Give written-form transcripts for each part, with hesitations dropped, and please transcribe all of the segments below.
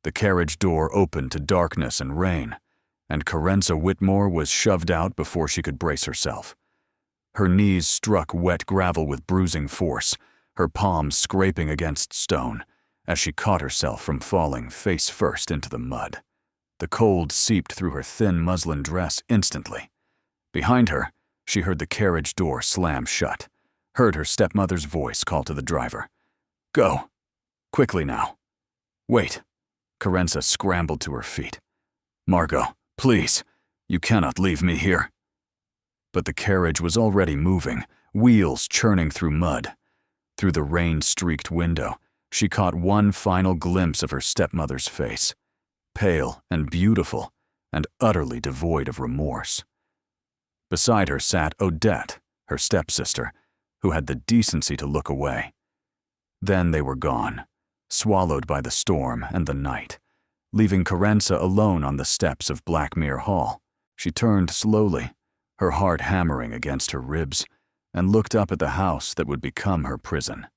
The carriage door opened to darkness and rain, and Carenza Whitmore was shoved out before she could brace herself. Her knees struck wet gravel with bruising force, her palms scraping against stone, as she caught herself from falling face first into the mud. The cold seeped through her thin muslin dress instantly. Behind her, she heard the carriage door slam shut, heard her stepmother's voice call to the driver. "Go. Quickly now." "Wait." Carenza scrambled to her feet. "Margot, please, you cannot leave me here." But the carriage was already moving, wheels churning through mud. Through the rain-streaked window, she caught one final glimpse of her stepmother's face, pale and beautiful and utterly devoid of remorse. Beside her sat Odette, her stepsister, who had the decency to look away. Then they were gone, swallowed by the storm and the night, leaving Carenza alone on the steps of Blackmere Hall. She turned slowly, her heart hammering against her ribs, and looked up at the house that would become her prison.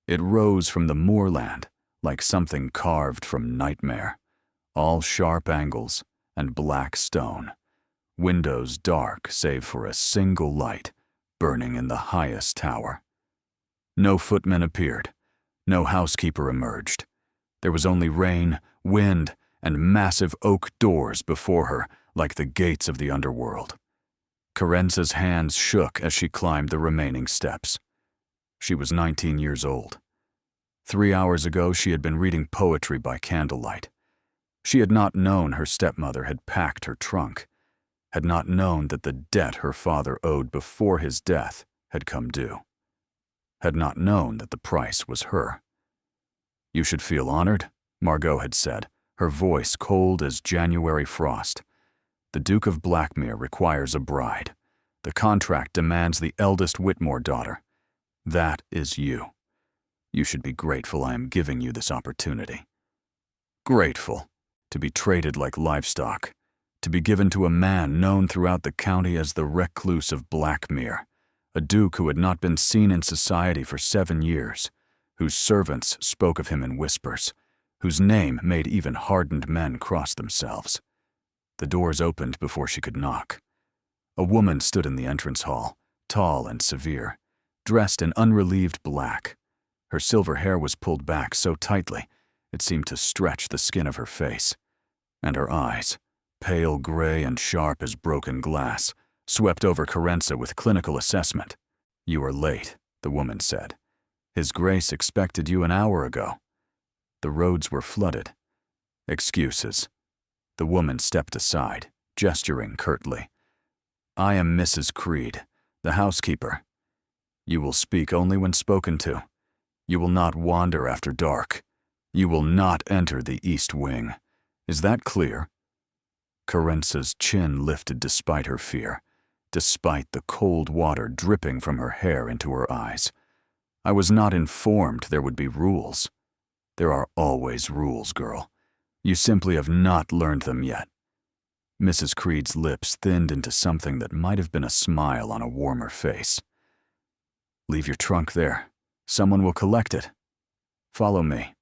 It rose from the moorland like something carved from nightmare, all sharp angles and black stone, windows dark save for a single light burning in the highest tower. No footman appeared, no housekeeper emerged. There was only rain, wind, and massive oak doors before her like the gates of the underworld. Carenza's hands shook as she climbed the remaining steps. She was 19 years old. 3 hours ago, she had been reading poetry by candlelight. She had not known her stepmother had packed her trunk, had not known that the debt her father owed before his death had come due, had not known that the price was her. "You should feel honored," Margot had said, her voice cold as January frost. "The Duke of Blackmere requires a bride. The contract demands the eldest Whitmore daughter. That is you. You should be grateful I am giving you this opportunity." Grateful, to be traded like livestock, to be given to a man known throughout the county as the Reclusive of Blackmere, a duke who had not been seen in society for 7 years, whose servants spoke of him in whispers, whose name made even hardened men cross themselves. The doors opened before she could knock. A woman stood in the entrance hall, tall and severe, dressed in unrelieved black. Her silver hair was pulled back so tightly it seemed to stretch the skin of her face, and her eyes, pale gray and sharp as broken glass, swept over Carenza with clinical assessment. "You are late," the woman said. "His Grace expected you an hour ago." The roads were flooded. "Excuses." The woman stepped aside, gesturing curtly. "I am Mrs. Creed, the housekeeper. You will speak only when spoken to. You will not wander after dark. You will not enter the East Wing. Is that clear?" Carenza's chin lifted despite her fear, despite the cold water dripping from her hair into her eyes. "I was not informed there would be rules." "There are always rules, girl. You simply have not learned them yet." Mrs. Creed's lips thinned into something that might have been a smile on a warmer face. "Leave your trunk there. Someone will collect it. Follow me."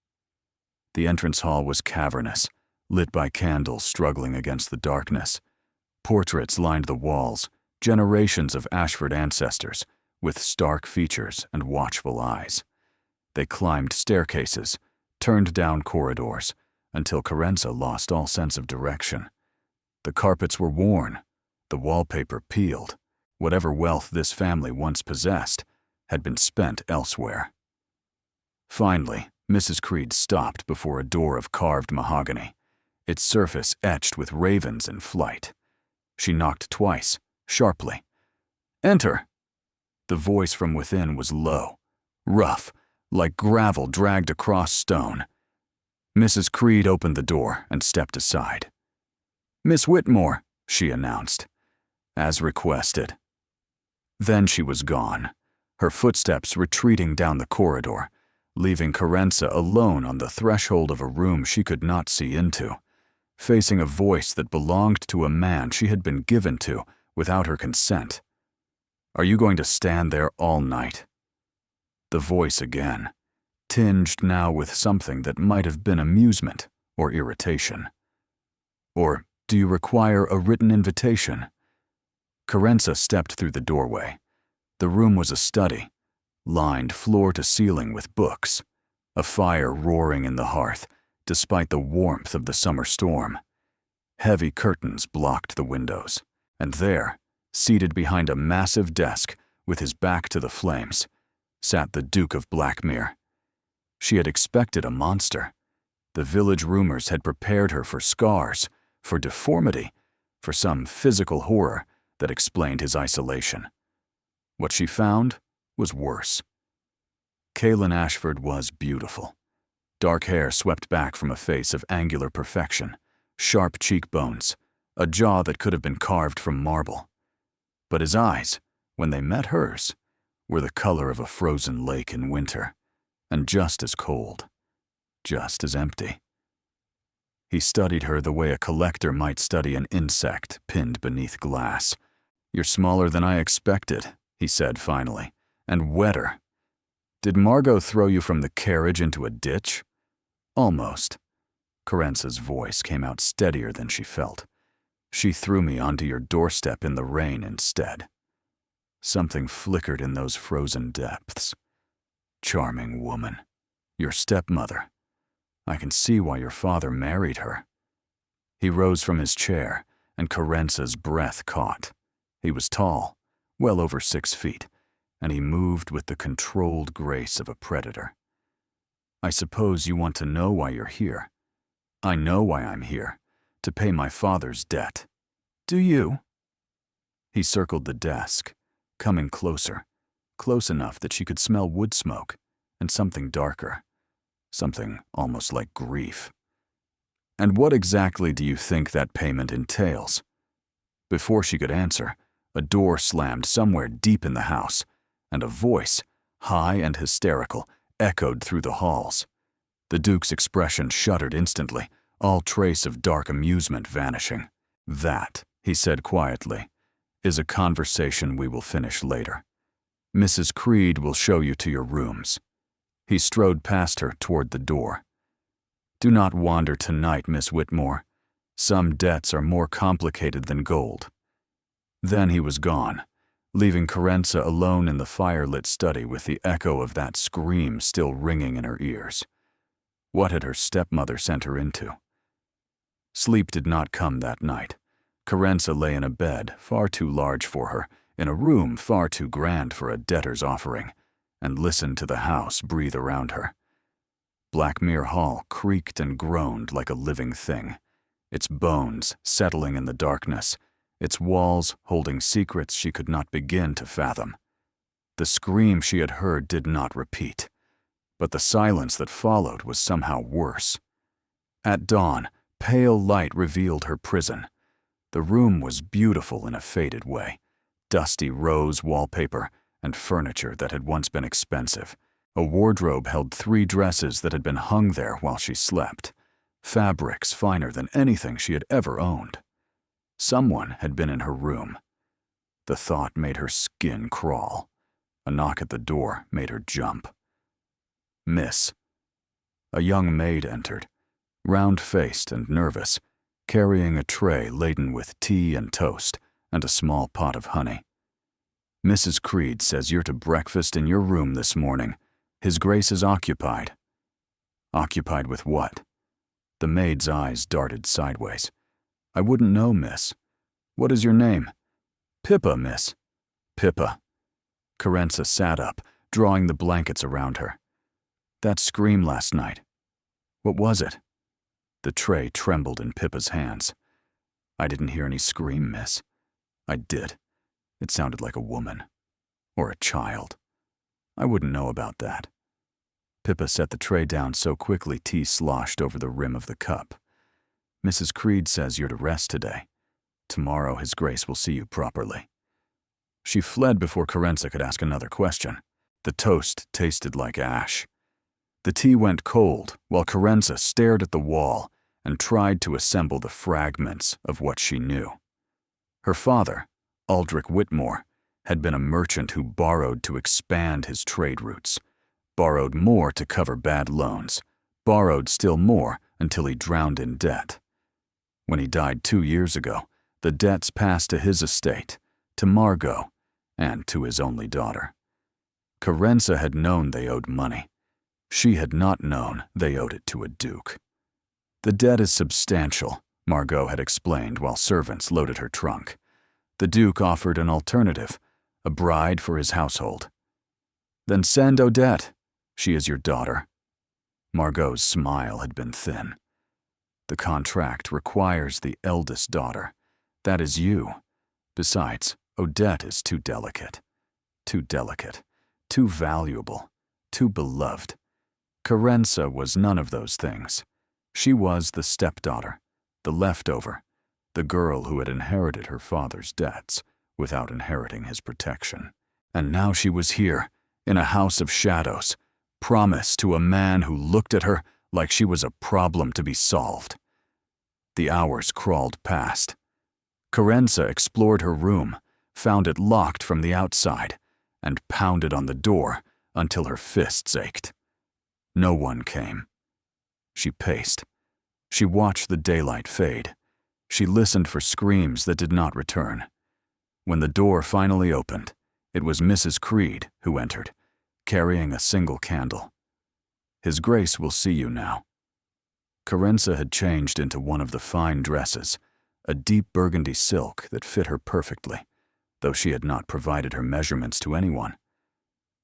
The entrance hall was cavernous, lit by candles struggling against the darkness. Portraits lined the walls, generations of Ashford ancestors, with stark features and watchful eyes. They climbed staircases, turned down corridors, until Carenza lost all sense of direction. The carpets were worn, the wallpaper peeled. Whatever wealth this family once possessed had been spent elsewhere. Finally, Mrs. Creed stopped before a door of carved mahogany, its surface etched with ravens in flight. She knocked twice, sharply. "Enter!" The voice from within was low, rough, like gravel dragged across stone. Mrs. Creed opened the door and stepped aside. "Miss Whitmore," she announced, as requested. Then she was gone, her footsteps retreating down the corridor, leaving Carenza alone on the threshold of a room she could not see into, facing a voice that belonged to a man she had been given to without her consent. "Are you going to stand there all night?" The voice again, tinged now with something that might have been amusement or irritation? Or do you require a written invitation? Carenza stepped through the doorway. The room was a study, lined floor to ceiling with books, a fire roaring in the hearth, despite the warmth of the summer storm. Heavy curtains blocked the windows, and there, seated behind a massive desk with his back to the flames, sat the Duke of Blackmere. She had expected a monster. The village rumors had prepared her for scars, for deformity, for some physical horror that explained his isolation. What she found was worse. Kaylin Ashford was beautiful. Dark hair swept back from a face of angular perfection, sharp cheekbones, a jaw that could have been carved from marble. But his eyes, when they met hers, were the color of a frozen lake in winter, and just as cold, just as empty. He studied her the way a collector might study an insect pinned beneath glass. "You're smaller than I expected," he said finally, "and wetter. Did Margot throw you from the carriage into a ditch?" "Almost." Carenza's voice came out steadier than she felt. "She threw me onto your doorstep in the rain instead." Something flickered in those frozen depths. "Charming woman. Your stepmother. I can see why your father married her." He rose from his chair, and Carenza's breath caught. He was tall, well over 6 feet, and he moved with the controlled grace of a predator. "I suppose you want to know why you're here. I know why I'm here, to pay my father's debt. Do you?" He circled the desk, coming closer, close enough that she could smell wood smoke and something darker, something almost like grief. "And what exactly do you think that payment entails?" Before she could answer, a door slammed somewhere deep in the house, and a voice, high and hysterical, echoed through the halls. The Duke's expression shuddered instantly, all trace of dark amusement vanishing. "That," he said quietly, "is a conversation we will finish later. Mrs. Creed will show you to your rooms." He strode past her toward the door. "Do not wander tonight, Miss Whitmore. Some debts are more complicated than gold." Then he was gone, leaving Carenza alone in the fire-lit study with the echo of that scream still ringing in her ears. What had her stepmother sent her into? Sleep did not come that night. Carenza lay in a bed far too large for her, in a room far too grand for a debtor's offering, and listened to the house breathe around her. Blackmere Hall creaked and groaned like a living thing, its bones settling in the darkness, its walls holding secrets she could not begin to fathom. The scream she had heard did not repeat, but the silence that followed was somehow worse. At dawn, pale light revealed her prison. The room was beautiful in a faded way, dusty rose wallpaper and furniture that had once been expensive. A wardrobe held 3 dresses that had been hung there while she slept, fabrics finer than anything she had ever owned. Someone had been in her room. The thought made her skin crawl. A knock at the door made her jump. "Miss." A young maid entered, round-faced and nervous, carrying a tray laden with tea and toast and a small pot of honey. "Mrs. Creed says you're to breakfast in your room this morning. His Grace is occupied." "Occupied with what?" The maid's eyes darted sideways. "I wouldn't know, miss. What is your name?" "Pippa, miss." "Pippa." Carenza sat up, drawing the blankets around her. "That scream last night. What was it?" The tray trembled in Pippa's hands. "I didn't hear any scream, miss." "I did. It sounded like a woman. Or a child. I wouldn't know about that." Pippa set the tray down so quickly tea sloshed over the rim of the cup. "Mrs. Creed says you're to rest today. Tomorrow His Grace will see you properly." She fled before Carenza could ask another question. The toast tasted like ash. The tea went cold while Carenza stared at the wall and tried to assemble the fragments of what she knew. Her father, Aldrich Whitmore, had been a merchant who borrowed to expand his trade routes, borrowed more to cover bad loans, borrowed still more until he drowned in debt. When he died 2 years ago, the debts passed to his estate, to Margot, and to his only daughter. Carenza had known they owed money. She had not known they owed it to a duke. The debt is substantial, Margot had explained while servants loaded her trunk. The duke offered an alternative, a bride for his household. Then send Odette. She is your daughter. Margot's smile had been thin. The contract requires the eldest daughter. That is you. Besides, Odette is too delicate, too valuable, too beloved. Carenza was none of those things. She was the stepdaughter, the leftover, the girl who had inherited her father's debts without inheriting his protection. And now she was here, in a house of shadows, promised to a man who looked at her like she was a problem to be solved. The hours crawled past. Carenza explored her room, found it locked from the outside, and pounded on the door until her fists ached. No one came. She paced. She watched the daylight fade. She listened for screams that did not return. When the door finally opened, it was Mrs. Creed who entered, carrying a single candle. His Grace will see you now. Carenza had changed into one of the fine dresses, a deep burgundy silk that fit her perfectly, though she had not provided her measurements to anyone.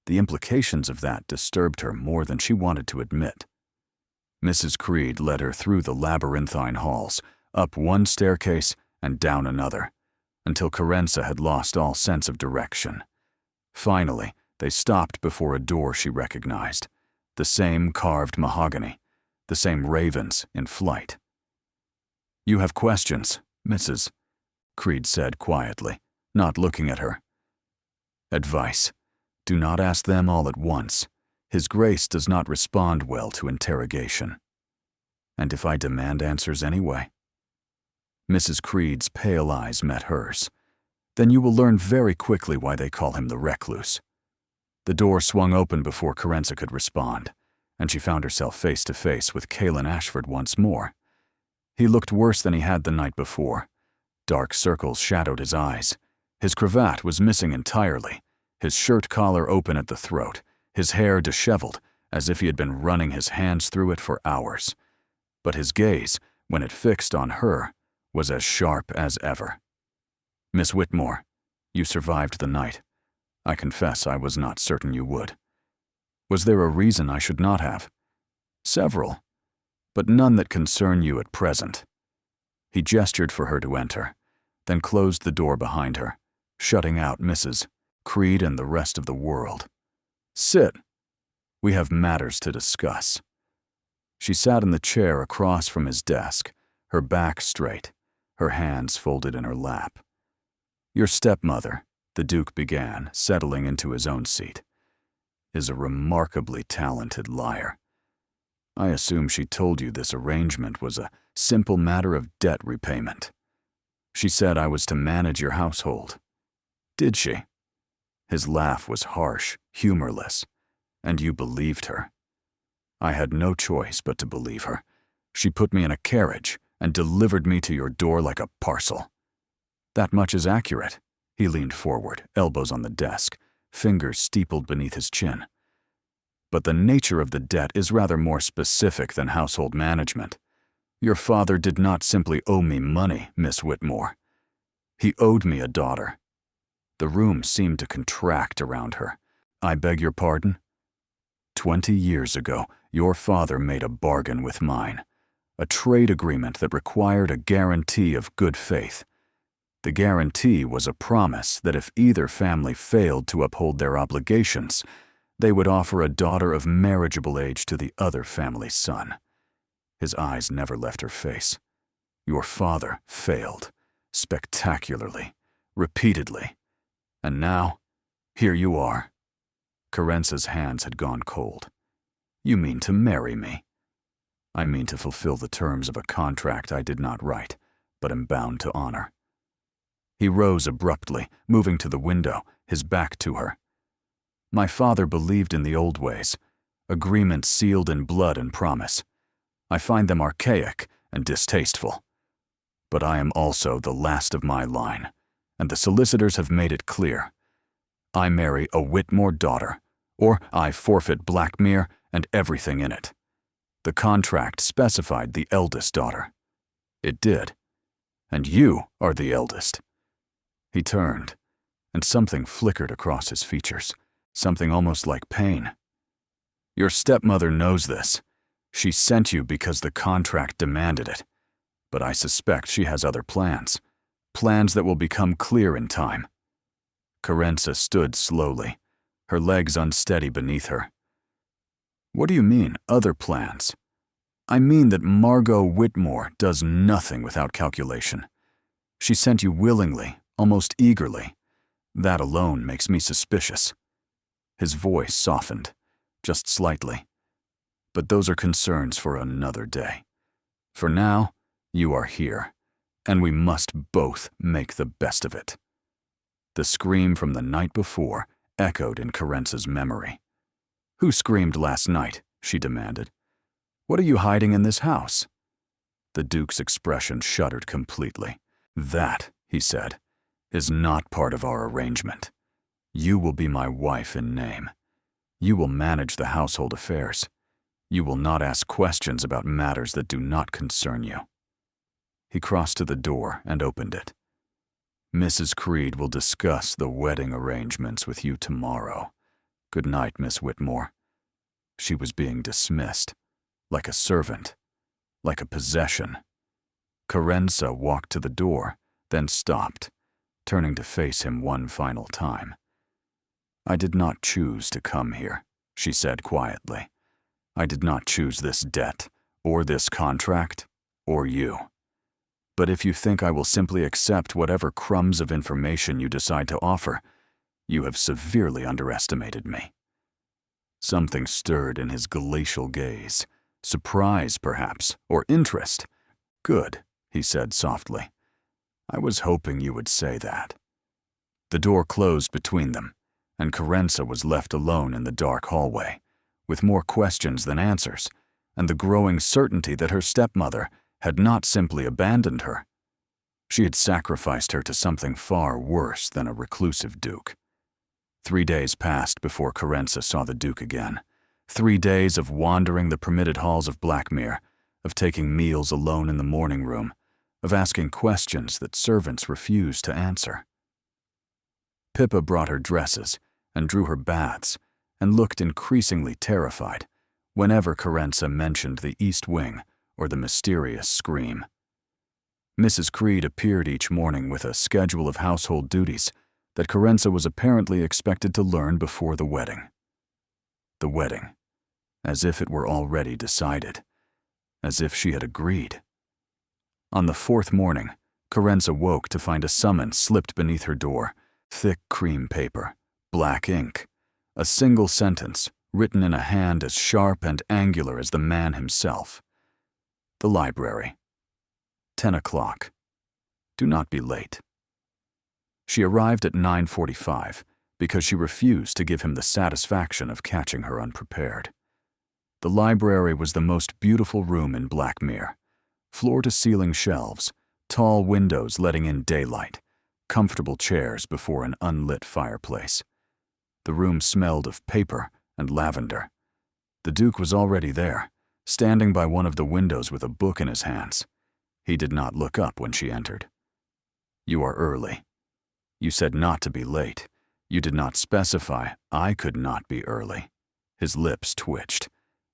The implications of that disturbed her more than she wanted to admit. Mrs. Creed led her through the labyrinthine halls, up one staircase and down another, until Carenza had lost all sense of direction. Finally, they stopped before a door she recognized, the same carved mahogany, the same ravens in flight. "You have questions, Mrs." Creed said quietly, not looking at her. "Advice. Do not ask them all at once. His Grace does not respond well to interrogation." "And if I demand answers anyway?" Mrs. Creed's pale eyes met hers. "Then you will learn very quickly why they call him the Recluse." The door swung open before Carenza could respond, and she found herself face to face with Calen Ashford once more. He looked worse than he had the night before. Dark circles shadowed his eyes. His cravat was missing entirely, his shirt collar open at the throat, his hair disheveled, as if he had been running his hands through it for hours. But his gaze, when it fixed on her, was as sharp as ever. "Miss Whitmore, you survived the night. I confess I was not certain you would. Was there a reason I should not have?" "Several, but none that concern you at present." He gestured for her to enter, then closed the door behind her, shutting out Mrs. Creed and the rest of the world. "Sit. We have matters to discuss." She sat in the chair across from his desk, her back straight, her hands folded in her lap. "Your stepmother," the Duke began, settling into his own seat, "is a remarkably talented liar. I assume she told you this arrangement was a simple matter of debt repayment. She said I was to manage your household. Did she?" His laugh was harsh, humorless, and you believed her. "I had no choice but to believe her. She put me in a carriage and delivered me to your door like a parcel." "That much is accurate." He leaned forward, elbows on the desk, fingers steepled beneath his chin. "But the nature of the debt is rather more specific than household management. Your father did not simply owe me money, Miss Whitmore. He owed me a daughter." The room seemed to contract around her. "I beg your pardon?" 20 years ago, your father made a bargain with mine, a trade agreement that required a guarantee of good faith. The guarantee was a promise that if either family failed to uphold their obligations, they would offer a daughter of marriageable age to the other family's son. His eyes never left her face. Your father failed, spectacularly, repeatedly. And now, here you are. Carenza's hands had gone cold. "You mean to marry me?" "I mean to fulfill the terms of a contract I did not write, but am bound to honor." He rose abruptly, moving to the window, his back to her. "My father believed in the old ways, agreements sealed in blood and promise. I find them archaic and distasteful. But I am also the last of my line, and the solicitors have made it clear. I marry a Whitmore daughter, or I forfeit Blackmere and everything in it. The contract specified the eldest daughter. It did. And you are the eldest. He turned, and something flickered across his features, something almost like pain. Your stepmother knows this. She sent you because the contract demanded it. But I suspect she has other plans. Plans that will become clear in time. Carenza stood slowly, her legs unsteady beneath her. What do you mean, other plans? I mean that Margot Whitmore does nothing without calculation. She sent you willingly, almost eagerly. That alone makes me suspicious. His voice softened, just slightly. But those are concerns for another day. For now, you are here, and we must both make the best of it. The scream from the night before echoed in Carenza's memory. Who screamed last night? She demanded. What are you hiding in this house? The Duke's expression shuddered completely. That, he said, is not part of our arrangement. You will be my wife in name. You will manage the household affairs. You will not ask questions about matters that do not concern you. He crossed to the door and opened it. Mrs. Creed will discuss the wedding arrangements with you tomorrow. Good night, Miss Whitmore. She was being dismissed, like a servant, like a possession. Carenza walked to the door, then stopped, turning to face him one final time. I did not choose to come here, she said quietly. I did not choose this debt, or this contract, or you. But if you think I will simply accept whatever crumbs of information you decide to offer, you have severely underestimated me. Something stirred in his glacial gaze. Surprise, perhaps, or interest. Good, he said softly. I was hoping you would say that. The door closed between them, and Carenza was left alone in the dark hallway, with more questions than answers, and the growing certainty that her stepmother had not simply abandoned her. She had sacrificed her to something far worse than a reclusive duke. 3 days passed before Carenza saw the Duke again. 3 days of wandering the permitted halls of Blackmere, of taking meals alone in the morning room, of asking questions that servants refused to answer. Pippa brought her dresses and drew her baths and looked increasingly terrified whenever Carenza mentioned the East Wing or the mysterious scream. Mrs. Creed appeared each morning with a schedule of household duties that Carenza was apparently expected to learn before the wedding. The wedding, as if it were already decided, as if she had agreed. On the 4th morning, Carenza woke to find a summons slipped beneath her door, thick cream paper, black ink, a single sentence written in a hand as sharp and angular as the man himself. The library. 10 o'clock. Do not be late. She arrived at 9:45 because she refused to give him the satisfaction of catching her unprepared. The library was the most beautiful room in Blackmere. Floor-to-ceiling shelves, tall windows letting in daylight, comfortable chairs before an unlit fireplace. The room smelled of paper and lavender. The Duke was already there, standing by one of the windows with a book in his hands. He did not look up when she entered. You are early. You said not to be late. You did not specify I could not be early. His lips twitched.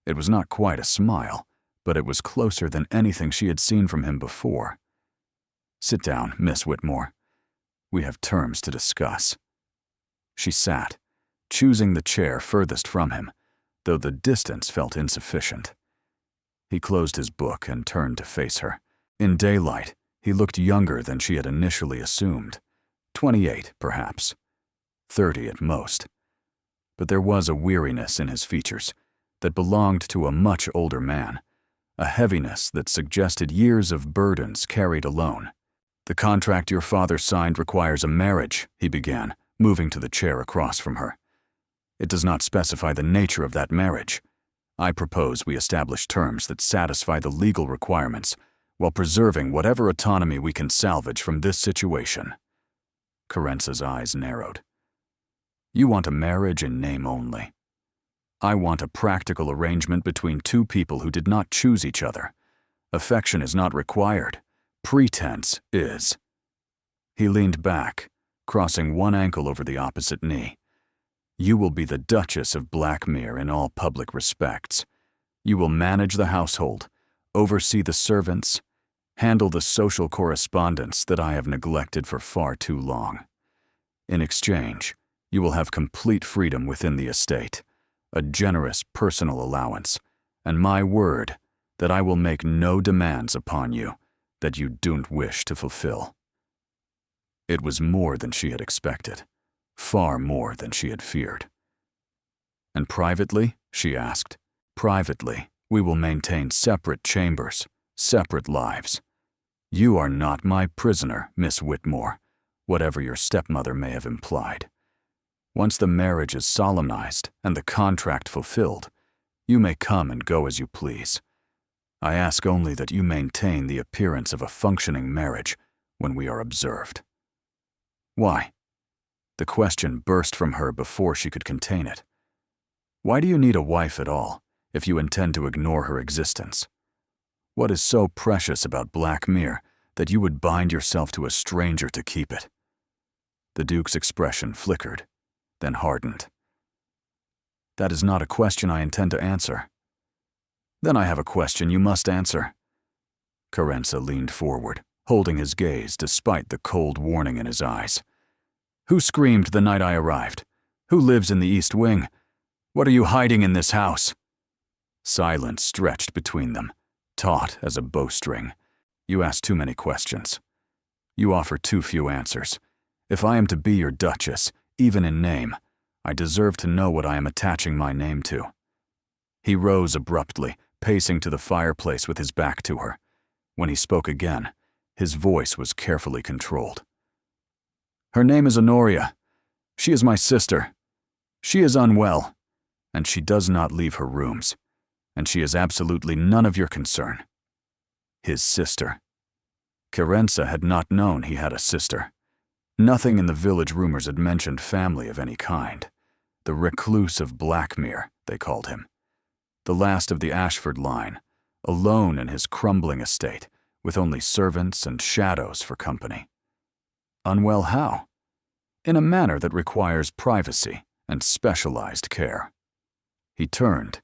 It was not quite a smile, but it was closer than anything she had seen from him before. Sit down, Miss Whitmore. We have terms to discuss. She sat, choosing the chair furthest from him, though the distance felt insufficient. He closed his book and turned to face her. In daylight, he looked younger than she had initially assumed. 28, perhaps. 30 at most. But there was a weariness in his features that belonged to a much older man, a heaviness that suggested years of burdens carried alone. The contract your father signed requires a marriage, he began, moving to the chair across from her. It does not specify the nature of that marriage. I propose we establish terms that satisfy the legal requirements while preserving whatever autonomy we can salvage from this situation." Carence's eyes narrowed. "You want a marriage in name only. I want a practical arrangement between two people who did not choose each other. Affection is not required. Pretense is." He leaned back, crossing one ankle over the opposite knee. "You will be the Duchess of Blackmere in all public respects. You will manage the household, oversee the servants, handle the social correspondence that I have neglected for far too long. In exchange, you will have complete freedom within the estate, a generous personal allowance, and my word that I will make no demands upon you that you don't wish to fulfill." It was more than she had expected, far more than she had feared. "And privately?" she asked. "Privately, we will maintain separate chambers, separate lives. You are not my prisoner, Miss Whitmore, whatever your stepmother may have implied. Once the marriage is solemnized and the contract fulfilled, you may come and go as you please. I ask only that you maintain the appearance of a functioning marriage when we are observed." "Why?" The question burst from her before she could contain it. "Why do you need a wife at all, if you intend to ignore her existence? What is so precious about Blackmere that you would bind yourself to a stranger to keep it?" The Duke's expression flickered, then hardened. "That is not a question I intend to answer." "Then I have a question you must answer." Carence leaned forward, holding his gaze despite the cold warning in his eyes. "Who screamed the night I arrived? Who lives in the East Wing? What are you hiding in this house?" Silence stretched between them, taut as a bowstring. "You ask too many questions. You offer too few answers. If I am to be your Duchess, even in name, I deserve to know what I am attaching my name to." He rose abruptly, pacing to the fireplace with his back to her. When he spoke again, his voice was carefully controlled. "Her name is Honoria. She is my sister. She is unwell, and she does not leave her rooms, and she is absolutely none of your concern." His sister. Carenza had not known he had a sister. Nothing in the village rumors had mentioned family of any kind. The Reclusive of Blackmere, they called him. The last of the Ashford line, alone in his crumbling estate, with only servants and shadows for company. Unwell how? In a manner that requires privacy and specialized care. He turned,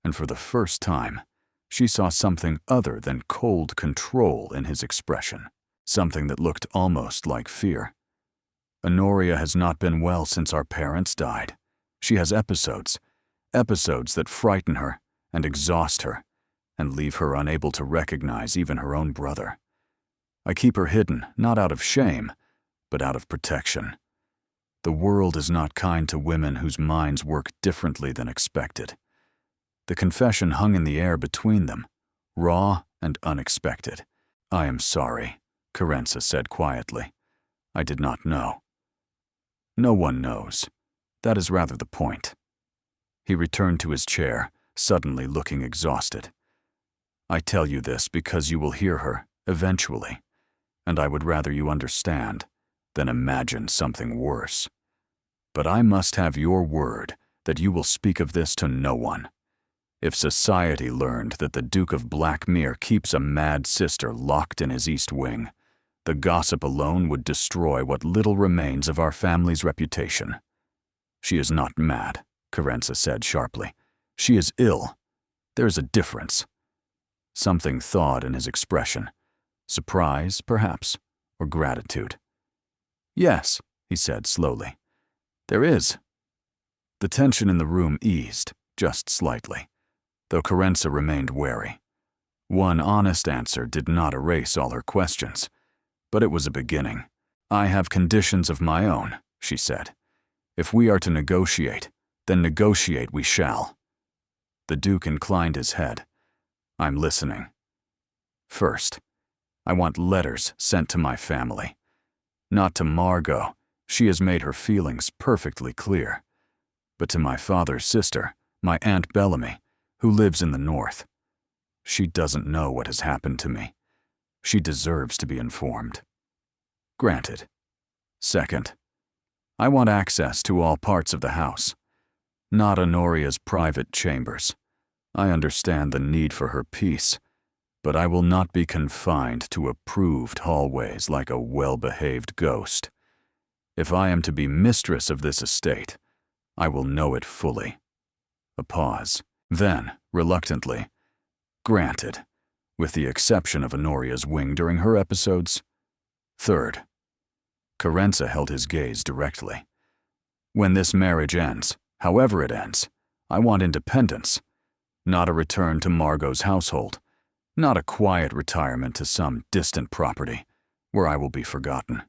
and for the first time, she saw something other than cold control in his expression, something that looked almost like fear. "Honoria has not been well since our parents died. She has episodes that frighten her and exhaust her, and leave her unable to recognize even her own brother. I keep her hidden, not out of shame, but out of protection. The world is not kind to women whose minds work differently than expected." The confession hung in the air between them, raw and unexpected. "I am sorry," Carenza said quietly. "I did not know." "No one knows. That is rather the point." He returned to his chair, suddenly looking exhausted. "I tell you this because you will hear her, eventually, and I would rather you understand than imagine something worse. But I must have your word that you will speak of this to no one. If society learned that the Duke of Blackmere keeps a mad sister locked in his East Wing, the gossip alone would destroy what little remains of our family's reputation." "She is not mad," Carenza said sharply. "She is ill. There is a difference." Something thawed in his expression. Surprise, perhaps, or gratitude. "Yes," he said slowly. "There is." The tension in the room eased, just slightly, though Carenza remained wary. One honest answer did not erase all her questions, but it was a beginning. "I have conditions of my own," she said. "If we are to negotiate, then negotiate we shall." The Duke inclined his head. "I'm listening." "First, I want letters sent to my family. Not to Margot, she has made her feelings perfectly clear, but to my father's sister, my Aunt Bellamy, who lives in the north. She doesn't know what has happened to me. She deserves to be informed. Granted. Second, I want access to all parts of the house, not Honoria's private chambers. I understand the need for her peace, but I will not be confined to approved hallways like a well-behaved ghost. If I am to be mistress of this estate, I will know it fully. A pause. Then, reluctantly, granted, with the exception of Honoria's wing during her episodes. Third, Carenza held his gaze directly. When this marriage ends, however it ends, I want independence, not a return to Margot's household, not a quiet retirement to some distant property where I will be forgotten.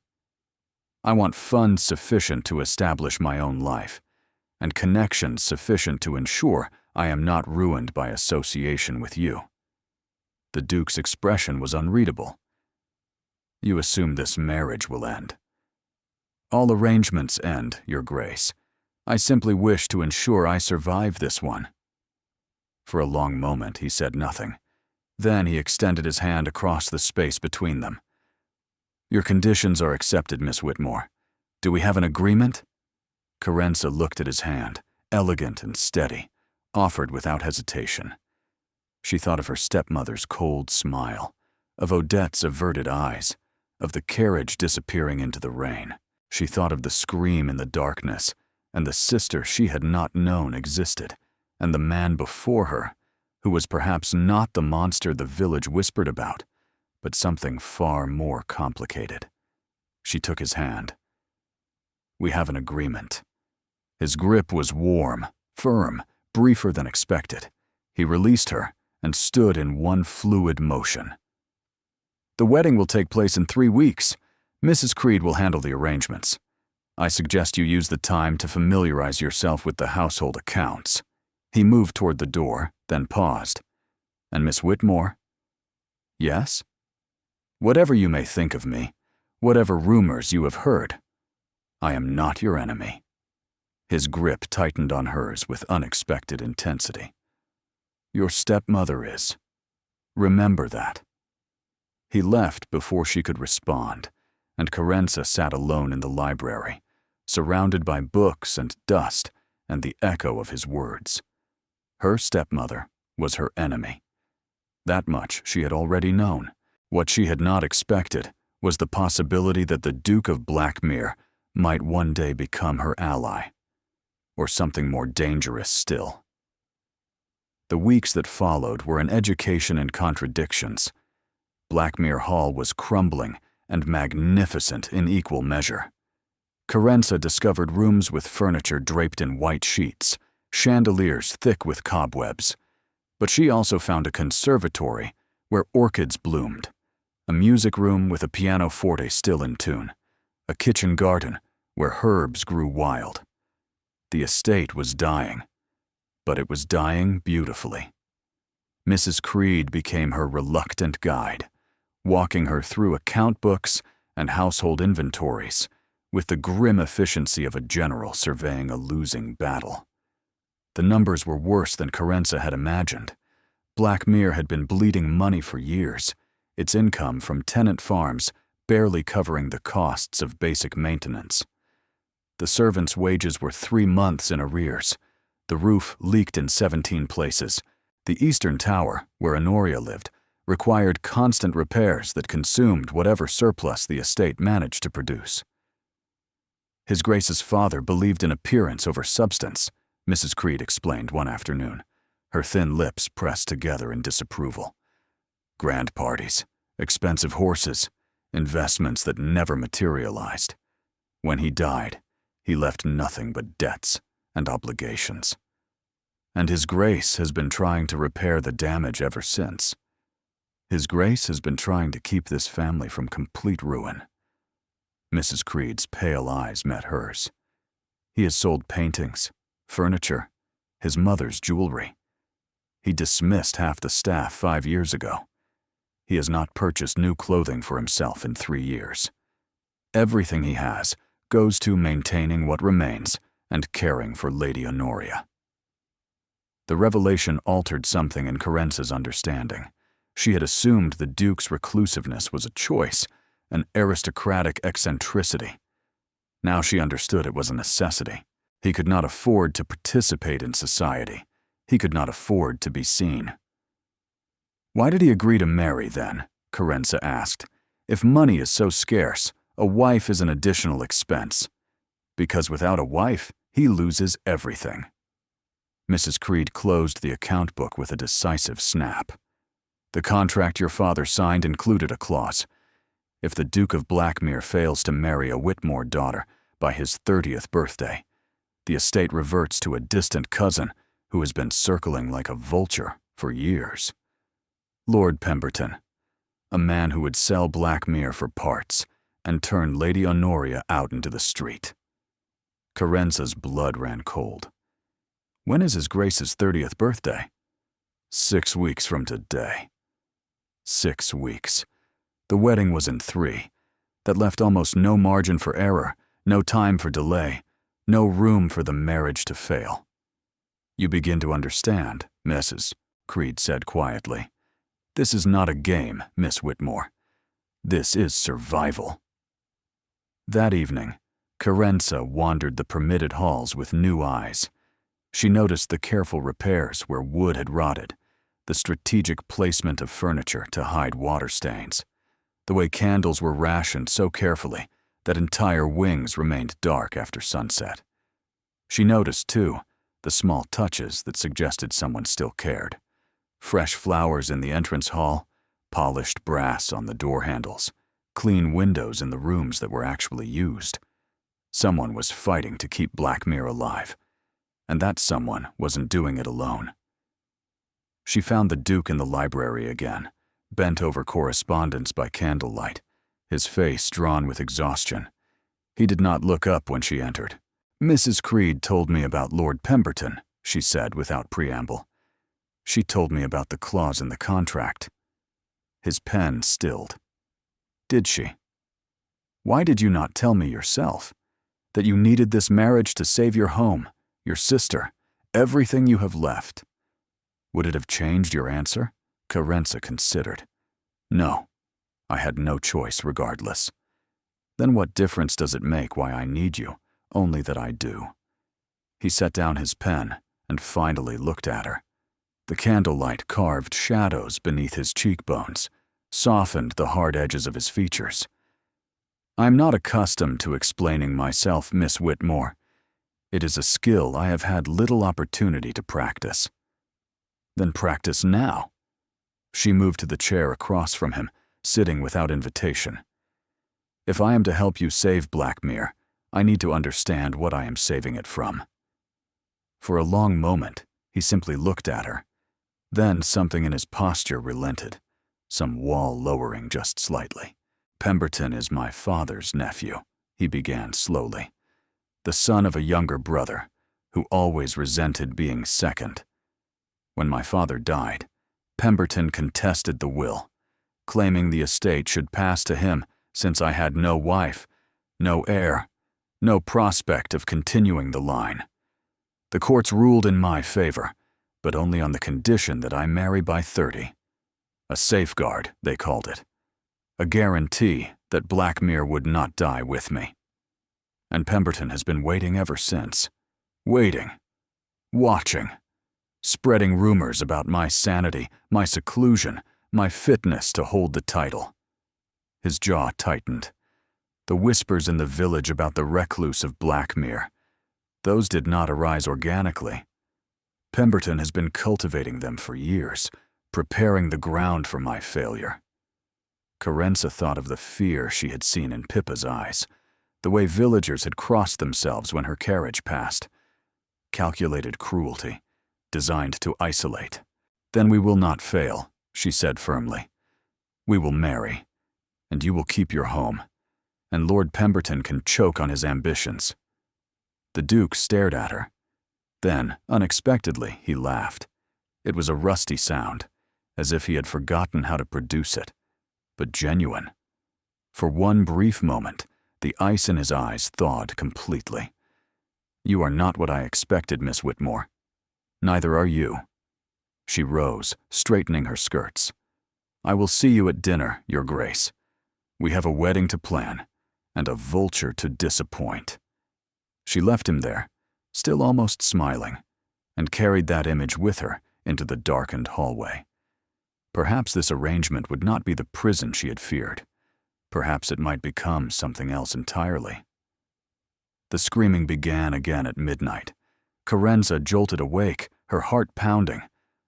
I want funds sufficient to establish my own life, and connections sufficient to ensure I am not ruined by association with you. The Duke's expression was unreadable. You assume this marriage will end. All arrangements end, Your Grace. I simply wish to ensure I survive this one. For a long moment he said nothing. Then he extended his hand across the space between them. Your conditions are accepted, Miss Whitmore. Do we have an agreement? Carenza looked at his hand, elegant and steady, offered without hesitation. She thought of her stepmother's cold smile, of Odette's averted eyes, of the carriage disappearing into the rain. She thought of the scream in the darkness, and the sister she had not known existed, and the man before her, who was perhaps not the monster the village whispered about, but something far more complicated. She took his hand. We have an agreement. His grip was warm, firm, briefer than expected. He released her and stood in one fluid motion. The wedding will take place in 3 weeks. Mrs. Creed will handle the arrangements. I suggest you use the time to familiarize yourself with the household accounts. He moved toward the door, then paused. And Miss Whitmore? Yes? Whatever you may think of me, whatever rumors you have heard, I am not your enemy. His grip tightened on hers with unexpected intensity. Your stepmother is. Remember that. He left before she could respond, and Carenza sat alone in the library, surrounded by books and dust and the echo of his words. Her stepmother was her enemy. That much she had already known. What she had not expected was the possibility that the Duke of Blackmere might one day become her ally, or something more dangerous still. The weeks that followed were an education in contradictions. Blackmere Hall was crumbling and magnificent in equal measure. Carenza discovered rooms with furniture draped in white sheets, chandeliers thick with cobwebs. But she also found a conservatory where orchids bloomed, a music room with a pianoforte still in tune, a kitchen garden where herbs grew wild. The estate was dying, but it was dying beautifully. Mrs. Creed became her reluctant guide, walking her through account books and household inventories with the grim efficiency of a general surveying a losing battle. The numbers were worse than Carenza had imagined. Blackmere had been bleeding money for years, its income from tenant farms barely covering the costs of basic maintenance. The servants' wages were 3 months in arrears. The roof leaked in 17 places. The eastern tower, where Honoria lived, required constant repairs that consumed whatever surplus the estate managed to produce. His Grace's father believed in appearance over substance, Mrs. Creed explained one afternoon, her thin lips pressed together in disapproval. Grand parties, expensive horses, investments that never materialized. When he died, he left nothing but debts and obligations. And His Grace has been trying to repair the damage ever since. His Grace has been trying to keep this family from complete ruin. Mrs. Creed's pale eyes met hers. He has sold paintings, furniture, his mother's jewelry. He dismissed half the staff 5 years ago. He has not purchased new clothing for himself in 3 years. Everything he has goes to maintaining what remains and caring for Lady Honoria. The revelation altered something in Carence's understanding. She had assumed the Duke's reclusiveness was a choice, an aristocratic eccentricity. Now she understood it was a necessity. He could not afford to participate in society. He could not afford to be seen. "Why did he agree to marry, then?" Carence asked. "If money is so scarce, a wife is an additional expense. Because without a wife, he loses everything." Mrs. Creed closed the account book with a decisive snap. "The contract your father signed included a clause. If the Duke of Blackmere fails to marry a Whitmore daughter by his 30th birthday, the estate reverts to a distant cousin who has been circling like a vulture for years. Lord Pemberton, a man who would sell Blackmere for parts and turn Lady Honoria out into the street." Carence's blood ran cold. "When is His Grace's 30th birthday?" 6 weeks from today." 6 weeks. The wedding was in 3. That left almost no margin for error, no time for delay, no room for the marriage to fail. "You begin to understand, Mrs." Creed said quietly. "This is not a game, Miss Whitmore. This is survival." That evening, Carence wandered the permitted halls with new eyes. She noticed the careful repairs where wood had rotted, the strategic placement of furniture to hide water stains, the way candles were rationed so carefully that entire wings remained dark after sunset. She noticed, too, the small touches that suggested someone still cared. Fresh flowers in the entrance hall, polished brass on the door handles, clean windows in the rooms that were actually used. Someone was fighting to keep Blackmere alive, and that someone wasn't doing it alone. She found the Duke in the library again, bent over correspondence by candlelight, his face drawn with exhaustion. He did not look up when she entered. "Mrs. Creed told me about Lord Pemberton," she said without preamble. "She told me about the clause in the contract." His pen stilled. "Did she? Why did you not tell me yourself? That you needed this marriage to save your home, your sister, everything you have left?" Would it have changed your answer? Carence considered. "No. I had no choice regardless." "Then what difference does it make why I need you, only that I do?" He set down his pen and finally looked at her. The candlelight carved shadows beneath his cheekbones, softened the hard edges of his features. "I'm not accustomed to explaining myself, Miss Whitmore. It is a skill I have had little opportunity to practice." "Then practice now." She moved to the chair across from him, sitting without invitation. "If I am to help you save Blackmere, I need to understand what I am saving it from." For a long moment, he simply looked at her. Then something in his posture relented, some wall lowering just slightly. "Pemberton is my father's nephew," he began slowly. "The son of a younger brother, who always resented being second. When my father died, Pemberton contested the will, claiming the estate should pass to him since I had no wife, no heir, no prospect of continuing the line. The courts ruled in my favor, but only on the condition that I marry by 30. A safeguard, they called it. A guarantee that Blackmere would not die with me. And Pemberton has been waiting ever since. Waiting. Watching. Spreading rumors about my sanity, my seclusion, my fitness to hold the title." His jaw tightened. The whispers in the village about the recluse of Blackmere, those did not arise organically. Pemberton has been cultivating them for years, preparing the ground for my failure. Carence thought of the fear she had seen in Pippa's eyes, the way villagers had crossed themselves when her carriage passed. Calculated cruelty, designed to isolate. "Then we will not fail," she said firmly. "We will marry, and you will keep your home, and Lord Pemberton can choke on his ambitions." The Duke stared at her. Then, unexpectedly, he laughed. It was a rusty sound, as if he had forgotten how to produce it, but genuine. For one brief moment, the ice in his eyes thawed completely. "You are not what I expected, Miss Whitmore." Neither are you. She rose, straightening her skirts. I will see you at dinner, Your Grace. We have a wedding to plan, and a vulture to disappoint. She left him there, still almost smiling, and carried that image with her into the darkened hallway. Perhaps this arrangement would not be the prison she had feared. Perhaps it might become something else entirely. The screaming began again at midnight. Carenza jolted awake, her heart pounding,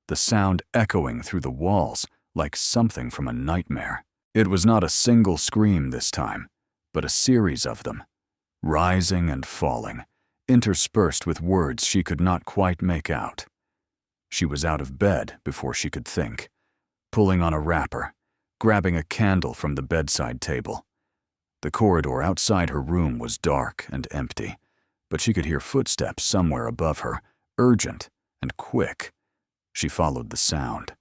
the sound echoing through the walls like something from a nightmare. It was not a single scream this time, but a series of them, rising and falling, interspersed with words she could not quite make out. She was out of bed before she could think, pulling on a wrapper, grabbing a candle from the bedside table. The corridor outside her room was dark and empty, but she could hear footsteps somewhere above her, urgent and quick. She followed the sound.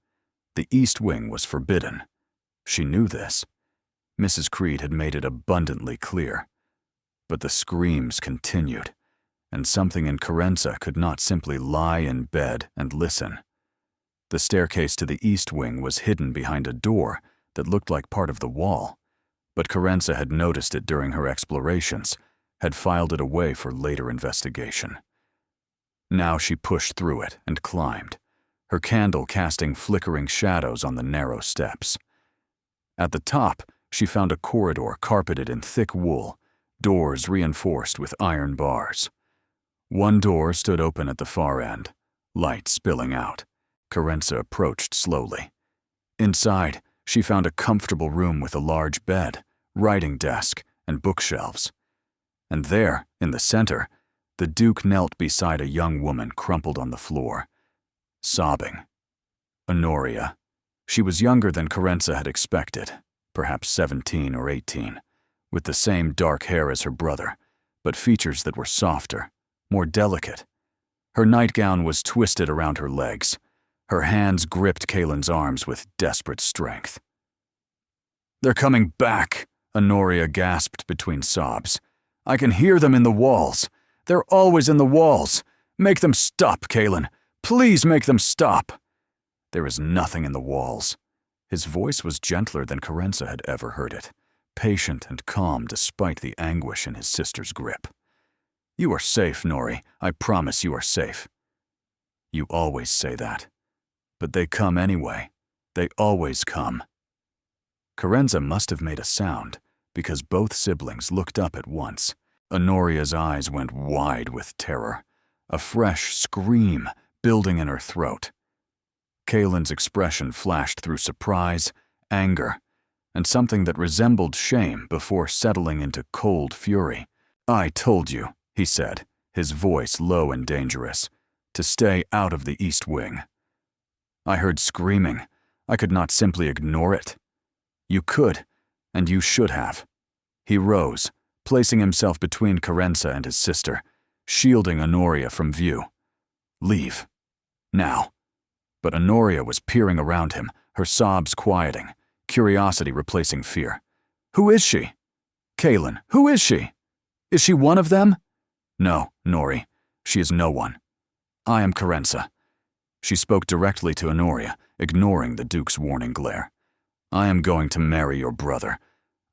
The east wing was forbidden. She knew this. Mrs. Creed had made it abundantly clear. But the screams continued, and something in Carenza could not simply lie in bed and listen. The staircase to the east wing was hidden behind a door that looked like part of the wall, but Carenza had noticed it during her explorations, had filed it away for later investigation. Now she pushed through it and climbed, her candle casting flickering shadows on the narrow steps. At the top, she found a corridor carpeted in thick wool, doors reinforced with iron bars. One door stood open at the far end, light spilling out. Carenza approached slowly. Inside, she found a comfortable room with a large bed, writing desk, and bookshelves. And there, in the center, the Duke knelt beside a young woman crumpled on the floor, sobbing. Honoria. She was younger than Carenza had expected, perhaps 17 or 18, with the same dark hair as her brother, but features that were softer, more delicate. Her nightgown was twisted around her legs. Her hands gripped Kaelin's arms with desperate strength. "They're coming back," Honoria gasped between sobs. "I can hear them in the walls. They're always in the walls. Make them stop, Kaelin. Please make them stop." "There is nothing in the walls." His voice was gentler than Carenza had ever heard it, patient and calm despite the anguish in his sister's grip. "You are safe, Nori. I promise you are safe." "You always say that. But they come anyway. They always come." Carenza must have made a sound, because both siblings looked up at once. Honoria's eyes went wide with terror, a fresh scream building in her throat. Kaelin's expression flashed through surprise, anger, and something that resembled shame before settling into cold fury. "I told you," he said, his voice low and dangerous, "to stay out of the East Wing. I heard screaming. I could not simply ignore it. You could, and you should have." He rose, placing himself between Carenza and his sister, shielding Honoria from view. "Leave. Now." But Honoria was peering around him, her sobs quieting, curiosity replacing fear. "Who is she? Kaelin, who is she? Is she one of them?" "No, Nori. She is no one. I am Carenza." She spoke directly to Honoria, ignoring the Duke's warning glare. "I am going to marry your brother.